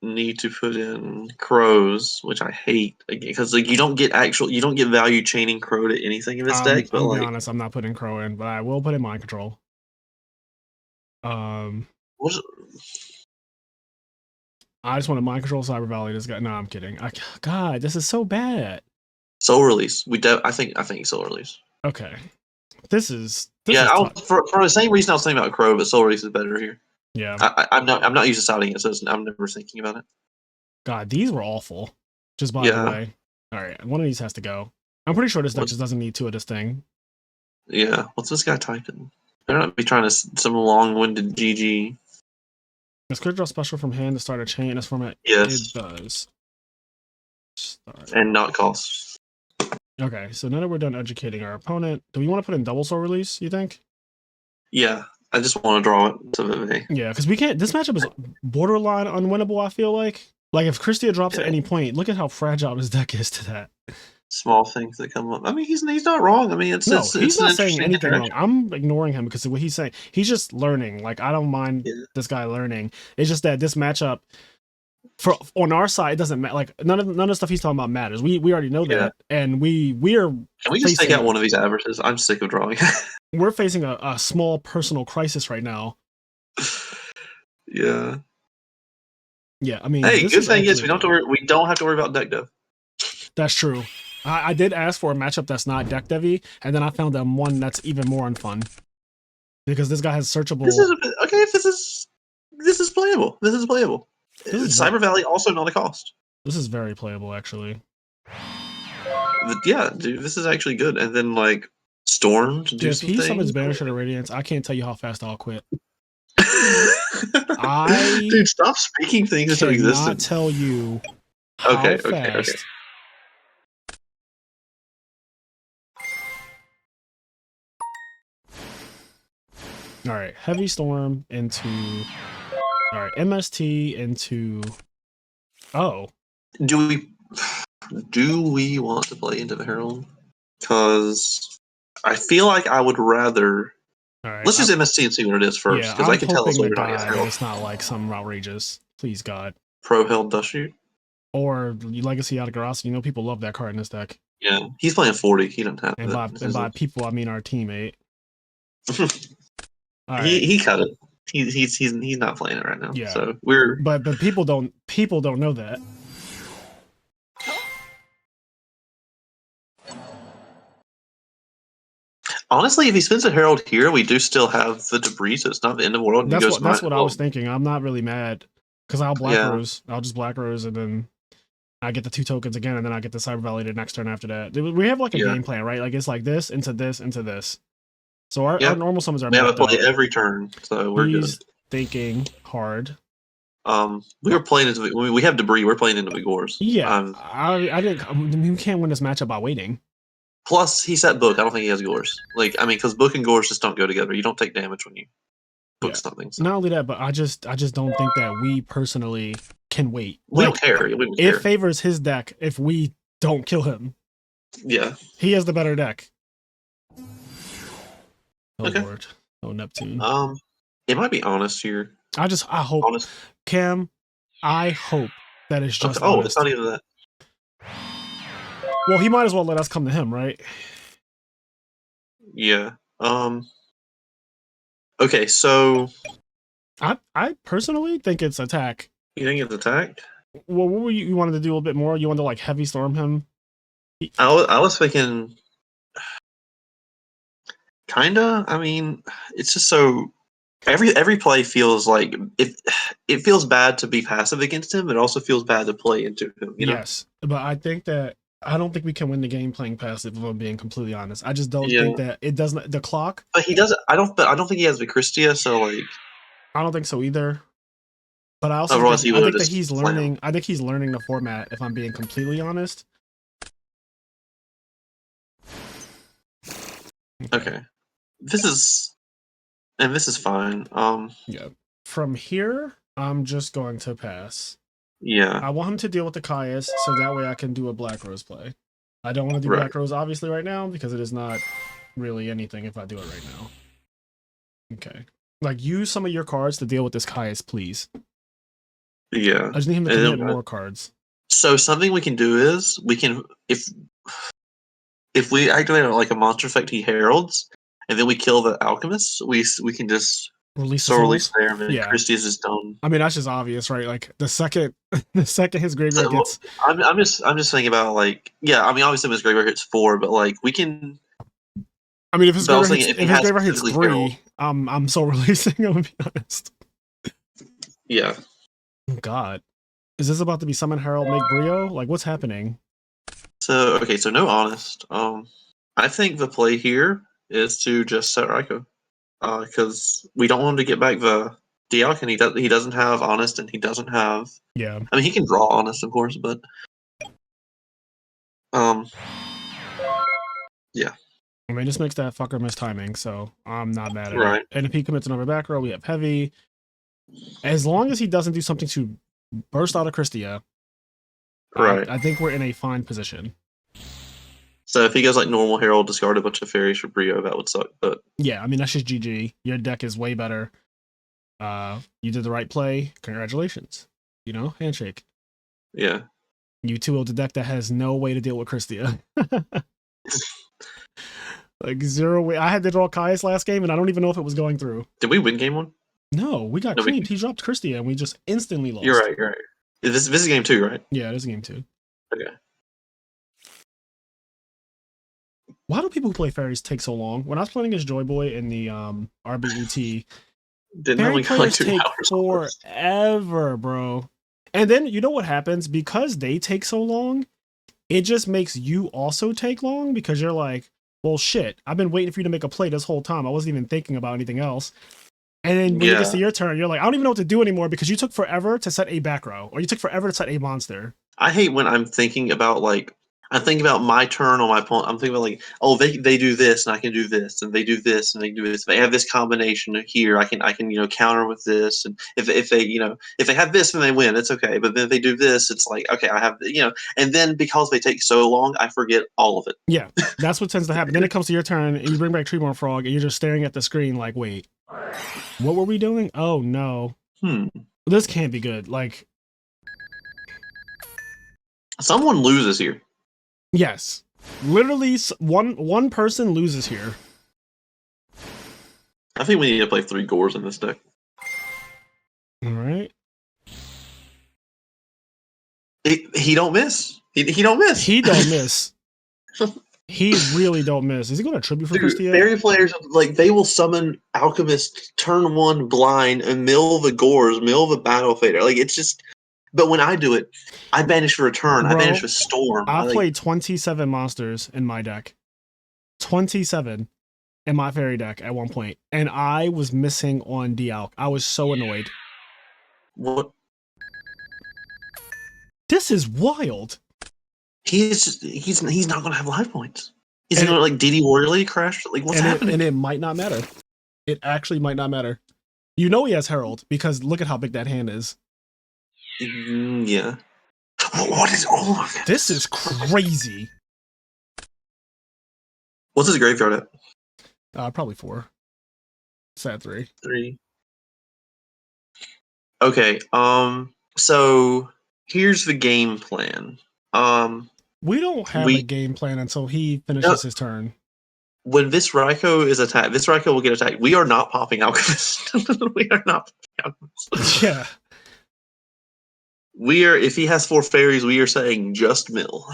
need to put in crows, which I hate because like you don't get value chaining crow to anything in this deck. I'm But gonna be like, honest, I'm not putting crow in, but I will put in mind control. what's, I just want to mind control Cyber Valley. This guy. No, I'm kidding. God, this is so bad. soul release? I think soul release. Okay, this is for the same reason I was thinking about crow, but soul release is better here. Yeah. I'm not used to siding it, so I'm never thinking about it. God, these were awful. Just by the way. All right, one of these has to go. I'm pretty sure this deck just doesn't need two of this thing. Yeah, what's this guy typing? Better not be trying to some long-winded GG. This Quickdraw special from hand to start a chain in this format. Yes. It does. Start. And not cost. Okay, so now that we're done educating our opponent, do we want to put in double soul release, you think? Yeah, I just want to draw it to Vivi. Yeah, because we can't. This matchup is borderline unwinnable, I feel like. Like, if Christia drops at any point, look at how fragile this deck is to that. Small things that come up. I mean, he's not wrong. I mean, he's not saying anything wrong. I'm ignoring him because of what he's saying. He's just learning. Like, I don't mind this guy learning. It's just that this matchup, on our side, it doesn't matter. Like, none of the stuff he's talking about matters. We already know that, and we are. Can we just take out one of these averages? I'm sick of drawing. We're facing a small personal crisis right now. Yeah. Yeah, I mean, hey, good thing is we don't have to worry about deck dev. That's true. I did ask for a matchup that's not deck devy, and then I found one that's even more unfun because this guy has searchable. This is playable. This is playable. Cyber Valley also not a cost. This is very playable, actually. Yeah, dude, this is actually good. And then like Storm to do if he summons Banisher to Radiance, I can't tell you how fast I'll quit. Dude, stop speaking things into existence. I cannot tell you how fast. All right, Heavy Storm into. All right, MST into. Oh. Do we want to play into the Herald? Because I feel like I would rather. All right, let's just MST and see what it is first, because I can tell us what it's not like some outrageous. Please God. Pro Held Dust Shoot. Or Legacy out of Garasi. You know, people love that card in this deck. Yeah, he's playing 40. He doesn't have and by people, I mean our teammate. Right. He cut it. He's not playing it right now. Yeah. So but people don't know that. Honestly, if he spins a Herald here, we do still have the debris, so it's not the end of the world. That's what I was thinking. I'm not really mad because I'll Rose. I'll just Black Rose, and then I get the 2 tokens again, and then I get the Cyber Valley the next turn after that. We have like a game plan, right? Like it's like this into this into this. So our normal summons are. We have to play every turn, so we're good. Thinking hard. We were playing into. We have debris. We're playing into Vigors. Yeah, I didn't. You can't win this matchup by waiting. Plus, he set book. I don't think he has Gores. Like, I mean, because book and Gores just don't go together. You don't take damage when you book something. So. Not only that, but I just don't think that we personally can wait. We don't care. It favors his deck if we don't kill him. Yeah. He has the better deck. Oh okay. Lord. Oh Neptune. It might be honest here. I hope honest. Cam, I hope that it's just honest. It's not even that. Well, he might as well let us come to him, right? Yeah. Okay, so I personally think it's attack. You think it's attack? Well, what were you wanted to do a little bit more? You wanted to like heavy storm him? I was thinking kinda. I mean, it's just so every play feels like it feels bad to be passive against him. It also feels bad to play into him. You know? Yes, but I don't think we can win the game playing passive. If I'm being completely honest, I just don't think that it doesn't. The clock. But he doesn't. I don't think he has Vicristia. So like, I don't think so either. But I also think that he's learning. I think he's learning the format. If I'm being completely honest. Okay. This is fine. Yeah. From here, I'm just going to pass. Yeah. I want him to deal with the Caius, so that way I can do a Black Rose play. I don't want to do Black Rose obviously right now because it is not really anything if I do it right now. Okay. Like, use some of your cards to deal with this Caius, please. Yeah. I just need him to And commit then, more cards. so something we can do is we can if we activate like a monster effect he heralds, and then we kill the alchemist, we can just Release the soul release souls. there, and then Yeah. Christie's is done. I mean, that's just obvious, right? Like the second his graveyard So gets. I'm just thinking about like, yeah, I mean obviously if his graveyard hits 4, but like we can. I mean, if his But I was graveyard thinking hits if he has specifically herald, 3, I'm so releasing. I'm gonna be honest. yeah. Oh, God, is this about to be summon Herald make Brio? Like, what's happening? So okay, so no honest. I think the play here is to just set Raiko, because we don't want him to get back the Dialk, and he doesn't have honest, and he doesn't have. Yeah, I mean, he can draw honest, of course, but yeah, I mean, this makes that fucker miss timing, so I'm not mad at it. right, And if he commits another back row, we have heavy. As long as he doesn't do something to burst out of Christia, right. I think we're in a fine position. So if he goes like normal Herald, discard a bunch of fairies for Brio, that would suck. But Yeah, I mean that's just GG. Your deck is way better. You did the right play. Congratulations. You know, handshake. yeah, You 2-0 the deck that has no way to deal with Christia. Like 0 way. I had to draw Caius last game, and I don't even know if it was going through. did we win game 1? No, we got No, creamed. He dropped Christia, and we just instantly lost. You're right. You're right. This is game 2, right? Yeah, it is game 2. Okay. Why do people who play fairies take so long? When I was playing as Joy Boy in the RBET, Didn't fairy only go like players 2 take hours. almost. forever, bro. And then you know what happens? Because they take so long, it just makes you also take long because you're like, well, shit, I've been waiting for you to make a play this whole time. I wasn't even thinking about anything else. And then when it gets to your turn, you're like, I don't even know what to do anymore because you took forever to set a back row, or you took forever to set a monster. I hate when I'm thinking about like I'm thinking about my turn on my opponent. I'm thinking about like, oh, they do this and I can do this, and they do this and they do this. They have this combination here. I can counter with this, and if they if they have this and they win, it's okay. But then if they do this, it's like okay, I have and then because they take so long, I forget all of it. Yeah, that's what tends to happen. Then it comes to your turn, and you bring back Treeborn Frog, and you're just staring at the screen like, wait, what were we doing? Oh no, this can't be good. Like, someone loses here. yes, literally one person loses here. I think we need to play 3 Gores in this deck. All right, He don't miss. He don't miss. he don't miss. He really don't miss. Is he going to tribute for Christia? Fairy players, like, they will summon Alchemist turn 1 blind and mill the Gores, mill the Battle Fader. Like, it's just. But when I do it, I banish a return. Bro, I banish a storm. I played 27 monsters in my deck. 27 in my fairy deck at one point, and I was missing on Dialk. I was so annoyed. What? This is wild. He's not going to have life points. Is he going to, like, DD Warrior Lady crash? Like, what's happening? And it might not matter. It actually might not matter. You know he has Herald, because look at how big that hand is. Yeah. What is all of this? This is crazy. What's his graveyard at? Probably 4. Sad 3. 3. Okay, so here's the game plan. We don't have a game plan until he finishes his turn. When this Raiko is attacked, this Raiko will get attacked. We are not popping Alchemist. We are not popping Alchemist. Yeah. If he has 4 fairies, we are saying just mill.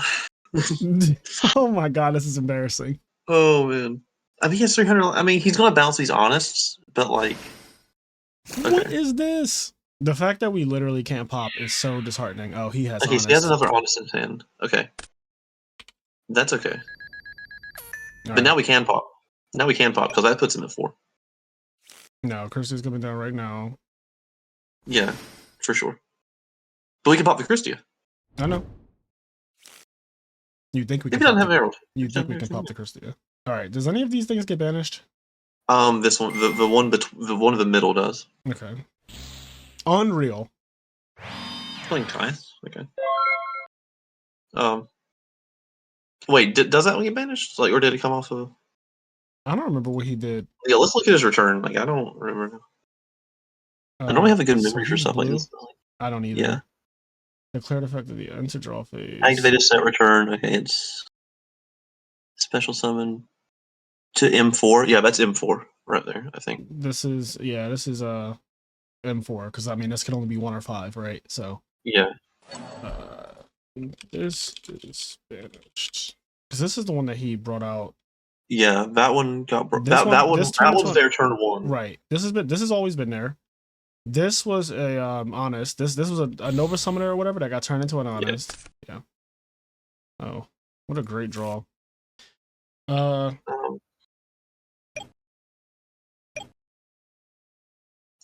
Oh my god, this is embarrassing. Oh man. I mean, he has 300. I mean, he's going to bounce these honests, but like. Okay. What is this? The fact that we literally can't pop is so disheartening. Oh, he has. Okay, so he has another honest in his hand. Okay. That's okay. But now we can pop. Now we can pop because that puts him at 4. No, Christia's coming down right now. Yeah, for sure. But we can pop the Christia. I know. You think we can? Maybe doesn't have Herald. You think we can pop the Christia? All right. Does any of these things get banished? This one, the one in the middle does. Okay. Unreal. Playing Caius. Okay. Wait, does that one get banished? Like, or did it come off of? I don't remember what he did. Yeah, let's look at his return. Like, I don't remember. I normally have a good memory for stuff like this. I don't either. Yeah. Declared effect of the end to draw phase. Activated set return. Okay, it's special summon to M4. Yeah, that's M4 right there, I think. This is M4 because I mean this can only be 1 or 5, right? So yeah. This is banished because this is the one that he brought out. Yeah, that one got This one, that this turned was their turn 1. Right. This has always been there. This was a honest. This was a Nova Summoner or whatever that got turned into an honest. Yeah. Oh, what a great draw. I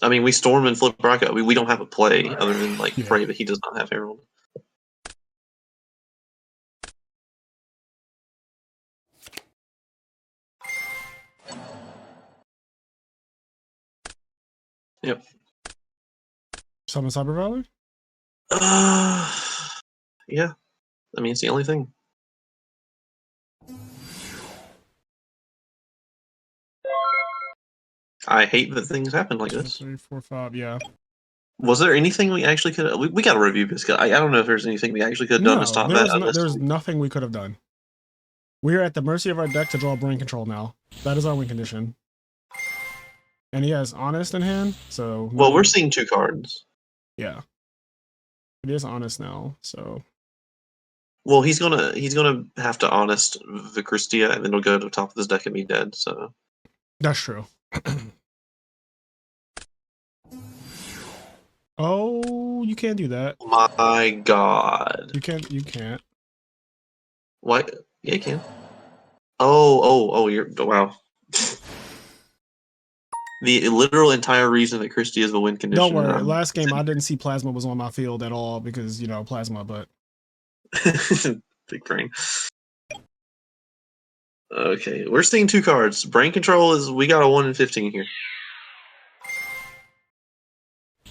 mean, we storm and flip Braca. We don't have a play other than like Frey, but he does not have Herald. Yep. Summon Cyber Valor? Yeah. I mean, it's the only thing. I hate that things happen like this. 3, 4, 5, yeah. Was there anything we actually could? We got to review this. I don't know if there's anything we actually could have done to stop that. There's nothing we could have done. We are at the mercy of our deck to draw brain control now. That is our win condition. And he has honest in hand, so. Well, we're seeing 2 cards. Yeah. It is honest now, so. Well, he's gonna have to honest Vicristia, and then he'll go to the top of his deck and be dead. So. That's true. Oh, you can't do that. My God. You can't. Why? Yeah, you can. Oh, you're wow. The literal entire reason that Christie is the win condition. Don't worry. Last game, I didn't see Plasma was on my field at all because, you know, Plasma, but. Big brain. Okay, we're seeing 2 cards. Brain control is, we got a 1 in 15 here.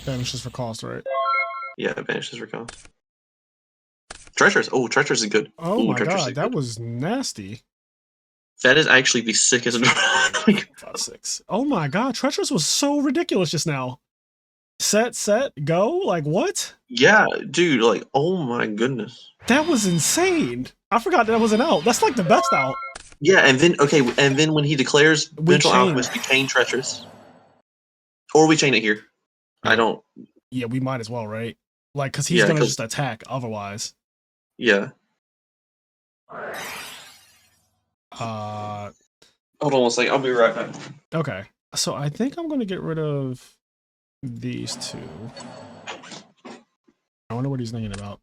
Banishes for cost, right? Yeah, banishes for cost. Treacherous. Oh, Treacherous is good. Oh my God, that was nasty. That is actually the sickest. 5, 6. Oh my God, Treacherous was so ridiculous just now. Set, go. Like what? Yeah, dude. Like, oh my goodness. That was insane. I forgot that was an out. That's like the best out. Yeah, and then when he declares Vengeful Alchemist, we chain Treacherous, or we chain it here. I don't. Yeah, we might as well, right? Like, because he's gonna just attack otherwise. Yeah. Hold on 1 second. I'll be right back. Okay, so I think I'm gonna get rid of these 2. I wonder what he's thinking about.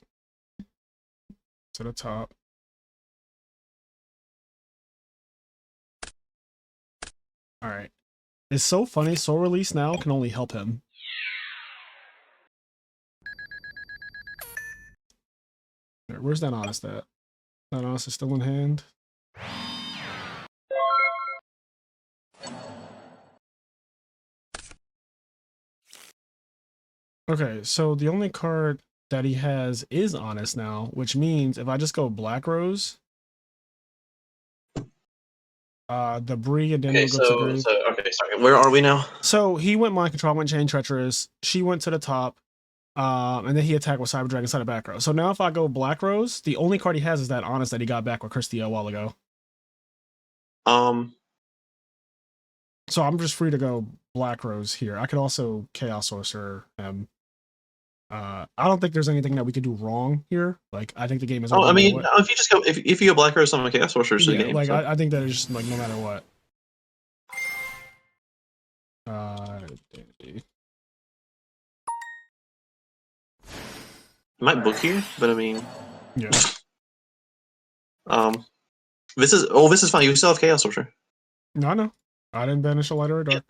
To the top. All right. It's so funny. Soul Release now can only help him. Where's that honest at? That honest is still in hand. Okay, so the only card that he has is honest now, which means if I just go Black Rose, the Bree and then okay, so sorry. Where are we now? So he went Mind Control, went Chain Treacherous. She went to the top, and then he attacked with Cyber Dragon side of back row. So now if I go Black Rose, the only card he has is that honest that he got back with Christie a while ago. So I'm just free to go Black Rose here. I could also Chaos Sorcerer him. I don't think there's anything that we could do wrong here. Like, I think the game is. Oh, I mean, if you just go, if you go Black Rose, on Chaos Sorcerer, the game. Like, so. I think that is just like no matter what. Might book here, but I mean, yeah. This is fine. You still have Chaos Sorcerer. No, I didn't banish a light or a dark.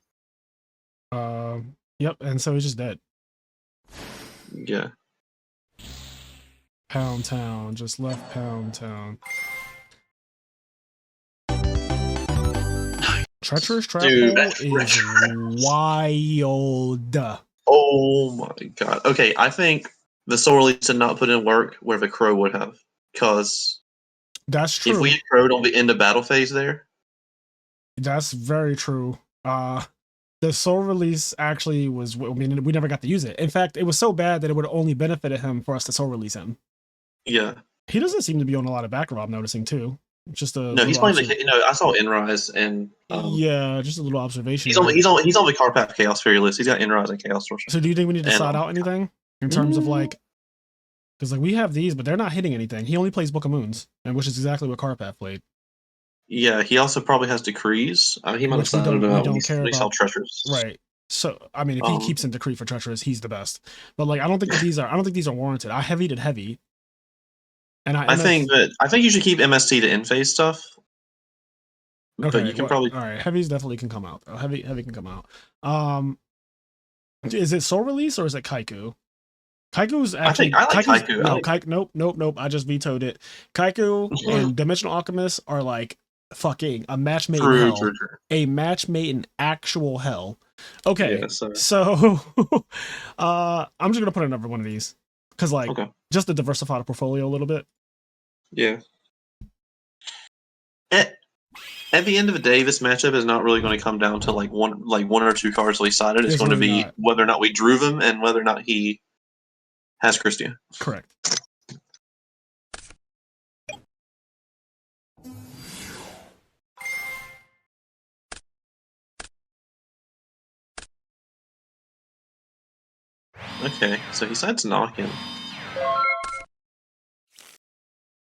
Yep, and so he's just dead. Yeah. Pound Town, just left Pound Town. Treacherous Trap Hole is wild. Oh my God. Okay, I think the Soul Release did not put in work where the Crow would have. Because that's true. If we had Crowed on the end of battle phase there. That's very true. The soul release actually was. I mean, we never got to use it. In fact, it was so bad that it would have only benefited him for us to soul release him. Yeah. He doesn't seem to be on a lot of back row. I'm noticing too. Just a No, he's little playing the. No, I saw Inrise and yeah, just a little observation he's on there. the Carpath Chaos Fairy list. He's got Inrise and Chaos Sorcerer. So do you think we need to And, side out anything in terms of like, because like we have these, but they're not hitting anything. He only plays Book of Moons, and which is exactly what Carpath played. Yeah, he also probably has decrees. He might have Which we sided don't when care he saw about. treasures. Right. So I mean, if he keeps in decree for treacherous, he's the best. But like, I don't think these are warranted. I heavied it heavy, and I think you should keep MST to in-phase stuff. But okay. you can Well, probably all right. Heavies definitely can come out. Though. Heavy can come out. Is it Soul Release or is it Kaiku? Kaiku's actually. I like Kaiku. No, nope. I just vetoed it. Kaiku and Dimensional Alchemist are like fucking a match made in hell. True. A match made in actual hell. Okay, yeah, so I'm just gonna put another one of these because like just to diversify the portfolio a little bit. Yeah. At the end of the day, this matchup is not really going to come down to like one or two cards we sided. It's going really to be whether or not we drew them and whether or not he has Christia. Correct. Okay, so he decides to knock him.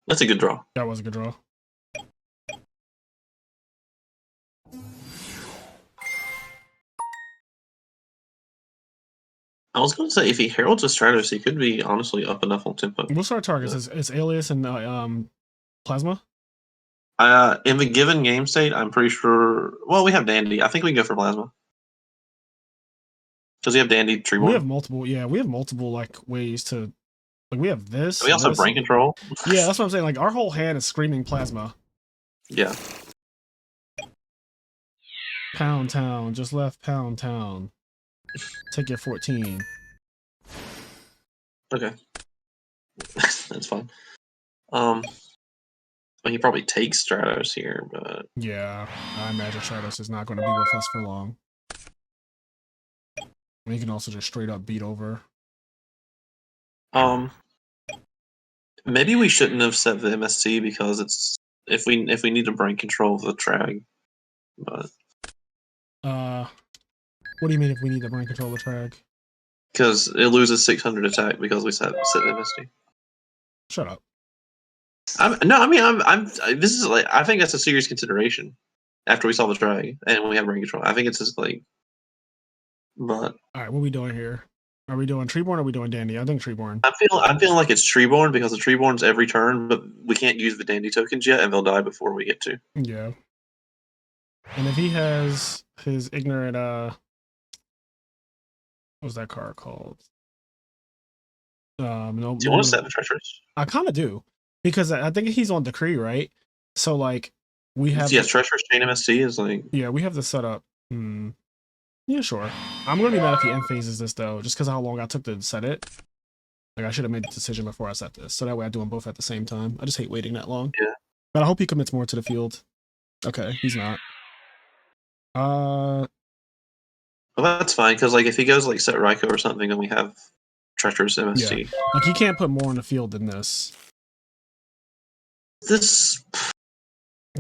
That's a good draw. That was a good draw. I was going to say, if he heralds a Stratos, he could be honestly up enough on tempo. What's our targets? Is Alias and Plasma? In the given game state, I'm pretty sure. Well, we have Dandy. I think we can go for Plasma. Does he have Dandy Treeborn? We have multiple. Yeah, we have multiple like ways to. Like we have this. We also have Brain Control. Yeah, that's what I'm saying. Like our whole hand is screaming Plasma. Yeah. Pound Town just left Pound Town. Take your 14. Okay. That's fine. Well, he probably takes Stratos here, but yeah, I imagine Stratos is not going to be with us for long. We can also just straight up beat over. Maybe we shouldn't have set the MSC because it's if we need to brain control the Trag, but what do you mean if we need to brain control the Trag? Because it loses 600 attack because we set MSD. Shut up. This is like I think that's a serious consideration after we saw the Trag and we have brain control. I think it's just like, but all right, what are we doing here? Are we doing Treeborn or are we doing Dandy? I think Treeborn. I'm feeling like it's Treeborn because the Treeborn's every turn, but we can't use the Dandy tokens yet, and they'll die before we get to. Yeah. And if he has his ignorant, what was that card called? No. Do you want to set the treacherous? I kind of do because I think he's on decree, right? So like we have treacherous chain MST is like we have the setup. Yeah, sure. I'm gonna be mad if he end phases this though, just because how long I took to set it. Like I should have made the decision before I set this, so that way I do them both at the same time. I just hate waiting that long. Yeah. But I hope he commits more to the field. Okay, he's not. Well, that's fine because like if he goes like set Raikou or something, then we have treacherous MST. Yeah. Like he can't put more in the field than this. This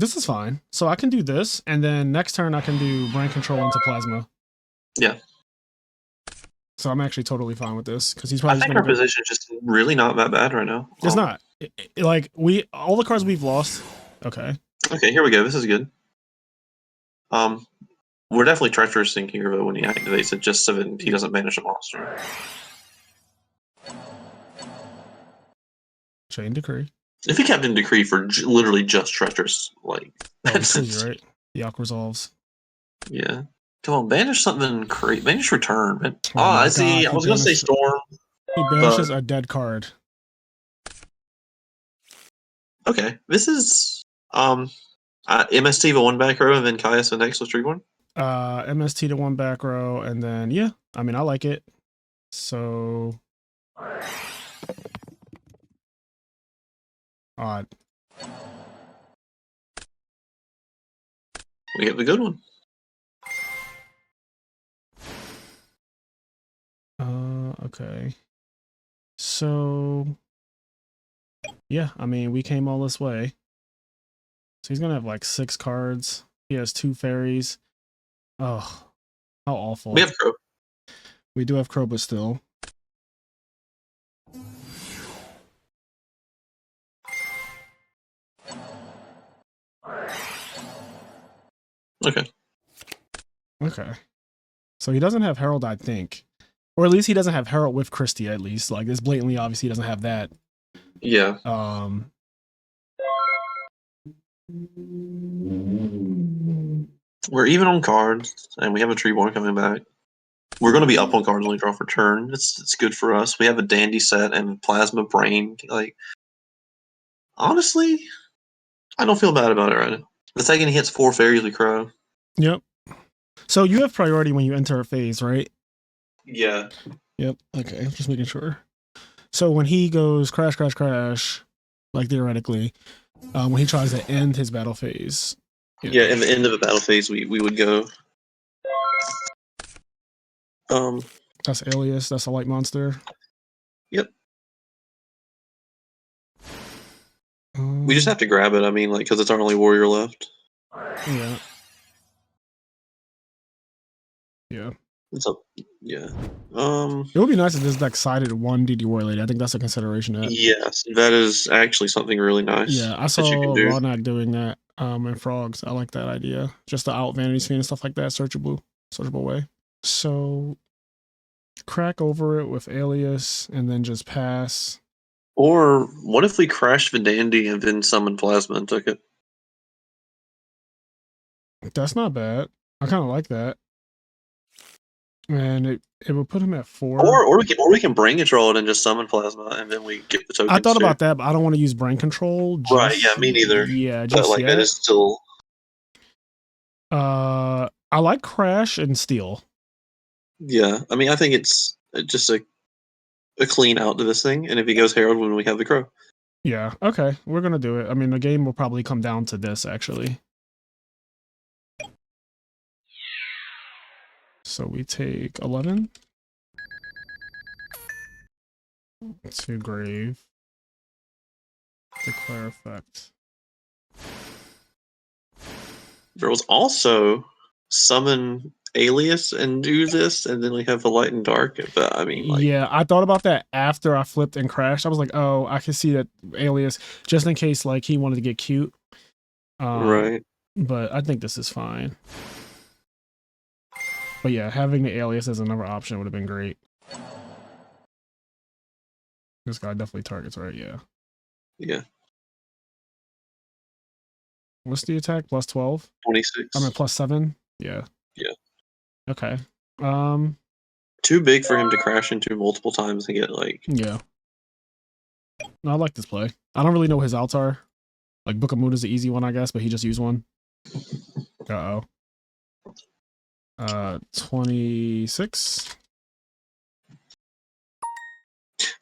is fine. So I can do this, and then next turn I can do brain control into Plasma. Yeah. So I'm actually totally fine with this because he's probably. I think our position is just really not that bad right now. It's not. Like all the cards we've lost. Okay. Okay, here we go. This is good. We're definitely treacherousing here, but when he activates it, just so that he doesn't banish a monster. Chain Decree. If he kept in Decree for literally just treacherous, like that's right. The Aqua resolves. Yeah. Come on, banish something crazy. Banish Return. Man. I see. I was going to say Storm. He banishes a dead card. Okay. This is MST the one back row and then Caius the next with Treeborn? MST to one back row and then, yeah. I mean, I like it. So... Odd. We have the good one. Okay. So, yeah, I mean, we came all this way. So he's going to have like 6 cards. He has 2 fairies. Oh, how awful. We have Crow. We do have Crow, but still. Okay. Okay. So he doesn't have Herald, I think. Or at least he doesn't have Herald with Christie, at least. Like, this blatantly, obviously, he doesn't have that. Yeah. We're even on cards, and we have a Treeborn coming back. We're going to be up on cards when we draw for turn. It's good for us. We have a Dandy set and Plasma Brain. Like, honestly, I don't feel bad about it right now. The second he hits 4 fairies with Crow. Yep. So you have priority when you enter a phase, right? Yeah. Yep. Okay. Just making sure. So when he goes crash, crash, crash, like theoretically, when he tries to end his battle phase. Yeah, in the end of the battle phase, we would go. That's Alias. That's a light monster. Yep. We just have to grab it. I mean, like, because it's our only warrior left. Yeah. Yeah. It's up. Yeah. It would be nice if this deck sided 1 DD Warrior Lady. I think that's a consideration. Yes, that is actually something really nice. Yeah, I saw Rawnak doing that in Frogs. I like that idea. Just to out Vanity Fiend and stuff like that. Searchable way. So crack over it with Alias and then just pass. Or what if we crashed Vidandi and then summoned Plasma and took it? That's not bad. I kind of like that. And it will put him at 4. Or we can brain control it and just summon Plasma and then we get the tokens. I thought about that, but I don't want to use brain control. Right, yeah, me neither. Yeah, just like that is still. I like Crash and Steal. Yeah, I mean, I think it's just a clean out to this thing, and if he goes Herald when we have the Crow. Yeah, okay, we're gonna do it. I mean, the game will probably come down to this, actually. So we take 11. To Grave. Declare effect. There was also summon Alias and do this, and then we have the Light and Dark. But I mean, like, yeah, I thought about that after I flipped and crashed. I was like, oh, I can see that Alias, just in case like he wanted to get cute. Right. But I think this is fine. But yeah, having the Alias as another option would have been great. This guy definitely targets, right? Yeah. Yeah. What's the attack? Plus 12? 26. I mean, plus 7? Yeah. Yeah. Okay. Too big for him to crash into multiple times and get like. Yeah. No, I like this play. I don't really know what his outs are. Like Book of Moon is the easy one, I guess, but he just used one. 26.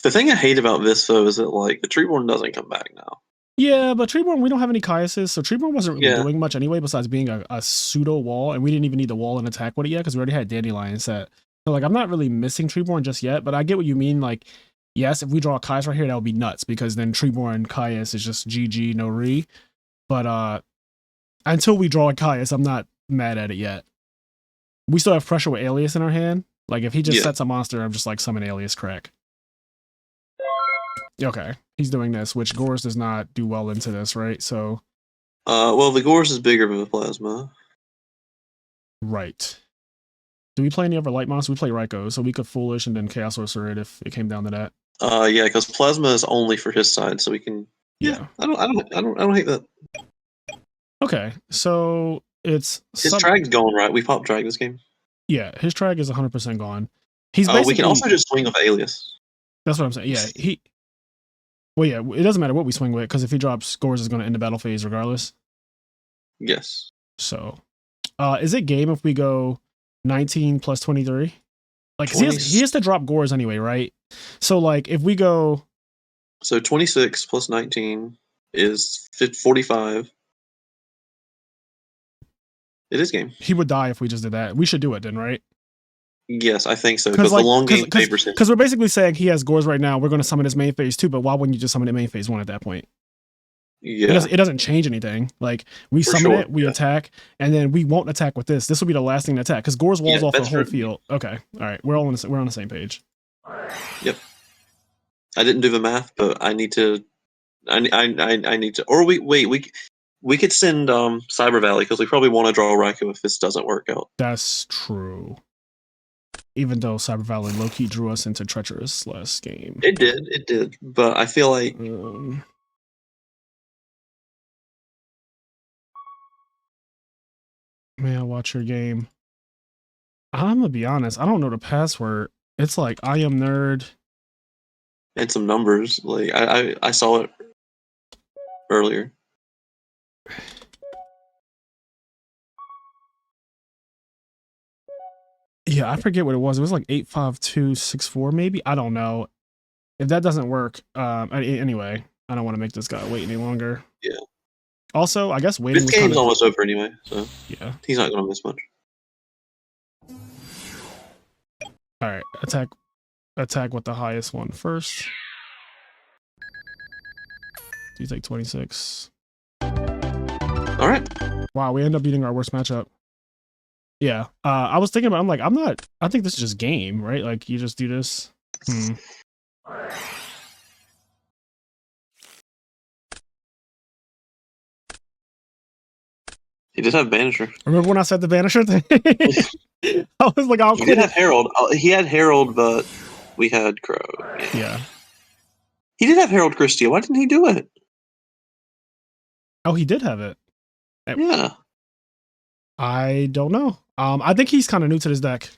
The thing I hate about this though is that like the Treeborn doesn't come back now. Yeah, but Treeborn, we don't have any Caiuses, so Treeborn wasn't really doing much anyway, besides being a pseudo wall, and we didn't even need the wall and attack with it yet because we already had Dandelion set. So like, I'm not really missing Treeborn just yet, but I get what you mean. Like, yes, if we draw a Caius right here, that would be nuts because then Treeborn Caius is just GG, no re. But until we draw a Caius, I'm not mad at it yet. We still have pressure with Alias in our hand. Like, if he just sets a monster, I'm just like, summon Alias crack. Okay, he's doing this, which Gores does not do well into this, right? So, well, the Gores is bigger than the Plasma. Right. Do we play any other light monsters? We play Raikou, so we could Foolish and then Chaos Sorcerer it if it came down to that. Yeah, because Plasma is only for his side, so we can. Yeah, I don't hate that. Okay, so it's his drag's going right. We popped drag this game. Yeah, his drag is 100% gone. He's basically. We can also just swing with Alias. That's what I'm saying. Yeah, Well, yeah, it doesn't matter what we swing with because if he drops Gores, is going to end the battle phase regardless. Yes. So, is it game if we go 19 plus 23? Like, he has to drop Gores anyway, right? So, like, if we go. So 26 plus 19 is 45. It is game. He would die if we just did that. We should do it then, right? Yes, I think so, because the long game favors him. Because we're basically saying he has Gores right now. We're going to summon his main phase 2, but why wouldn't you just summon it main phase 1 at that point? Yeah. It doesn't change anything. Like, we summon it, we attack, and then we won't attack with this. This will be the last thing to attack, because Gores walls off the whole field. Okay, all right, we're on the same page. Yep. I didn't do the math, but I need to. I need to. Or we could send Cyber Valley, because we probably want to draw Raikou if this doesn't work out. That's true. Even though Cyber Valley low-key drew us into Treacherous last game. It did. But I feel like... May I watch your game? I'm gonna be honest, I don't know the password. It's like I am nerd. And some numbers. Like I saw it earlier. Yeah, I forget what it was. It was like 85264 maybe. I don't know. If that doesn't work, anyway, I don't want to make this guy wait any longer. Yeah. Also, I guess waiting. This game's almost over anyway, so yeah, he's not gonna miss much. All right, attack with the highest one first. You take 26. All right. Wow, we end up beating our worst matchup. Yeah, I was thinking about. I think this is just game, right? Like you just do this. He did have Banisher. Remember when I said the Banisher thing? I was like, "Oh, he did have Herald. He had Herald, but we had Crow." Yeah. He did have Herald Christia. Why didn't he do it? Oh, he did have it. Yeah. I don't know. I think he's kind of new to this deck.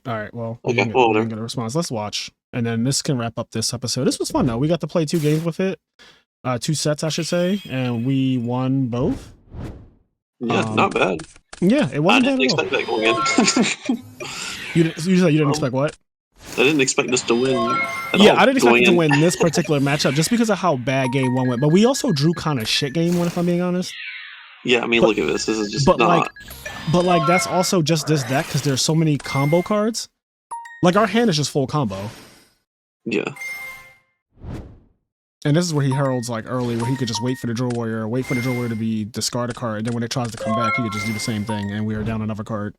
All right. Well, we didn't get a response. Let's watch, and then this can wrap up this episode. This was fun though. We got to play 2 games with it, 2 sets, I should say, and we won both. Yeah, not bad. Yeah, it wasn't bad at all. I didn't expect that going in. You said you didn't expect what? I didn't expect us to win. Yeah, I didn't expect to win this particular matchup just because of how bad game 1 went. But we also drew kind of shit game 1, if I'm being honest. Yeah, I mean, look at this. This is just not... But that's also just this deck because there's so many combo cards. Like, our hand is just full combo. Yeah. And this is where he heralds, like, early, where he could just wait for the Drill Warrior, wait for the Drill Warrior to be discard a card, and then when it tries to come back, he could just do the same thing, and we are down another card.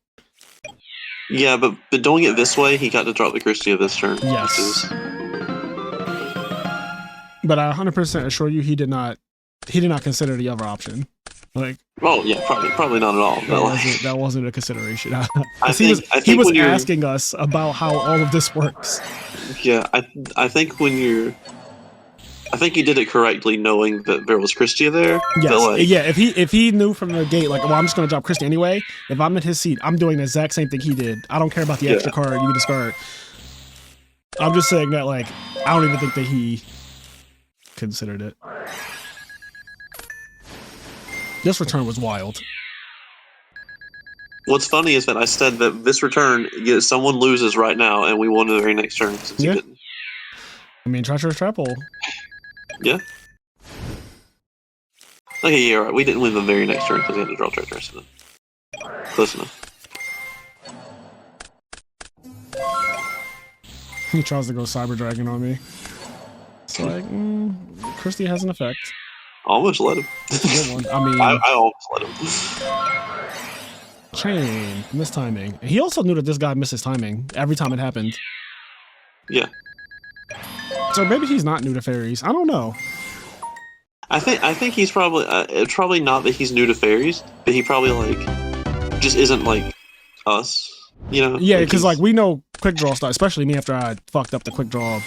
Yeah, but doing it this way, he got to drop the Christia this turn. Yes. But I 100% assure you he did not consider the other option. Like, oh yeah, probably not at all. That wasn't a consideration. He was asking us about how all of this works. Yeah, I think you did it correctly, knowing that there was Christia there. Yes. Yeah. If he knew from the gate, like, well, I'm just gonna drop Christia anyway. If I'm in his seat, I'm doing the exact same thing he did. I don't care about the extra card you can discard. I'm just saying that, like, I don't even think that he considered it. This return was wild. What's funny is that I said that this return, someone loses right now, and we won the very next turn. Since he didn't. I mean, Treacherous Trapple. Yeah. Okay, yeah, right. We didn't win the very next turn because we had to draw Treacherous. Close enough. He tries to go Cyber Dragon on me. It's like, Christie has an effect. Almost let him. That's a good one. I mean, I almost let him. Chain, mistiming. He also knew that this guy misses timing every time it happened. Yeah. So maybe he's not new to fairies. I don't know. I think he's probably not that he's new to fairies, but he probably like just isn't like us, you know? Yeah, because like we know Quickdraw stuff, especially me after I fucked up the Quickdraw,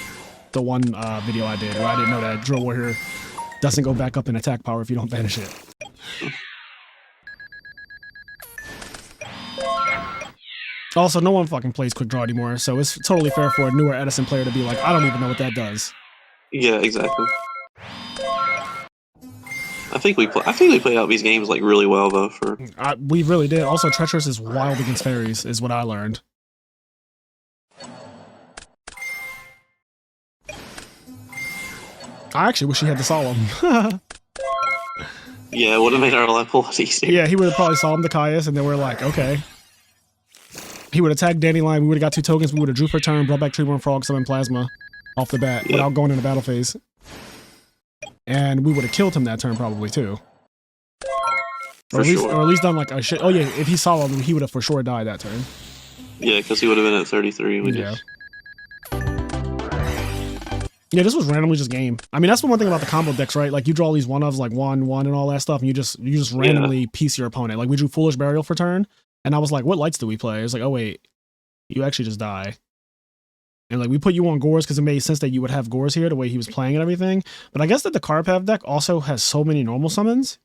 the one video I did where I didn't know that Drill Warrior doesn't go back up in attack power if you don't banish it. Also, no one fucking plays Quickdraw anymore, so it's totally fair for a newer Edison player to be like, I don't even know what that does. Yeah, exactly. I think we played out these games like really well though. We really did. Also, Treacherous is wild against fairies, is what I learned. I actually wish he had the Solemn. Yeah, it would have made our life a lot easier. Yeah, he would have probably Solemn the Caius, and then we're like, okay. He would attack Dandelion. We would have got 2 tokens. We would have drew for turn, brought back Treeborn Frog, summon Plasma off the bat without going into battle phase. And we would have killed him that turn probably too. Or at least done like a shit. Oh yeah, if he saw him, he would have for sure died that turn. Yeah, because he would have been at 33. Yeah, this was randomly just game. I mean, that's the one thing about the combo decks, right? Like you draw these 1-ofs like 1/1 and all that stuff, and you just randomly piece your opponent. Like we drew Foolish Burial for turn, and I was like, what lights do we play? It's like, oh wait, you actually just die. And like we put you on Gores because it made sense that you would have Gores here the way he was playing and everything. But I guess that the Carpath deck also has so many normal summons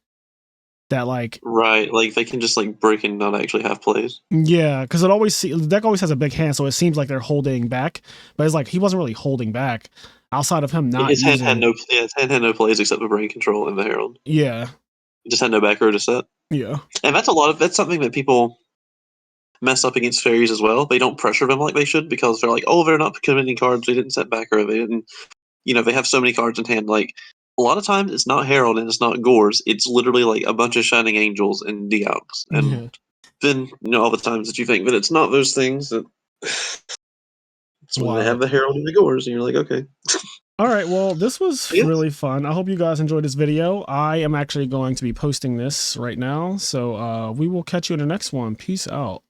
that like like they can just like break and not actually have plays. Yeah, because the deck always has a big hand, so it seems like they're holding back. But it's like he wasn't really holding back outside of him not. His hand had no plays except for Brain Control and the Herald. Yeah, he just had no back row to set. Yeah, and that's something that people mess up against fairies as well. They don't pressure them like they should because they're like, oh, they're not committing cards. They didn't set back row. They didn't. They have so many cards in hand. Like a lot of times, it's not Herald and it's not Gores. It's literally like a bunch of Shining Angels and Deox. And then all the times that you think that it's not those things that. So when they have the Herald and the Gores, and you're like, okay. All right, well, this was really fun. I hope you guys enjoyed this video. I am actually going to be posting this right now, so we will catch you in the next one. Peace out.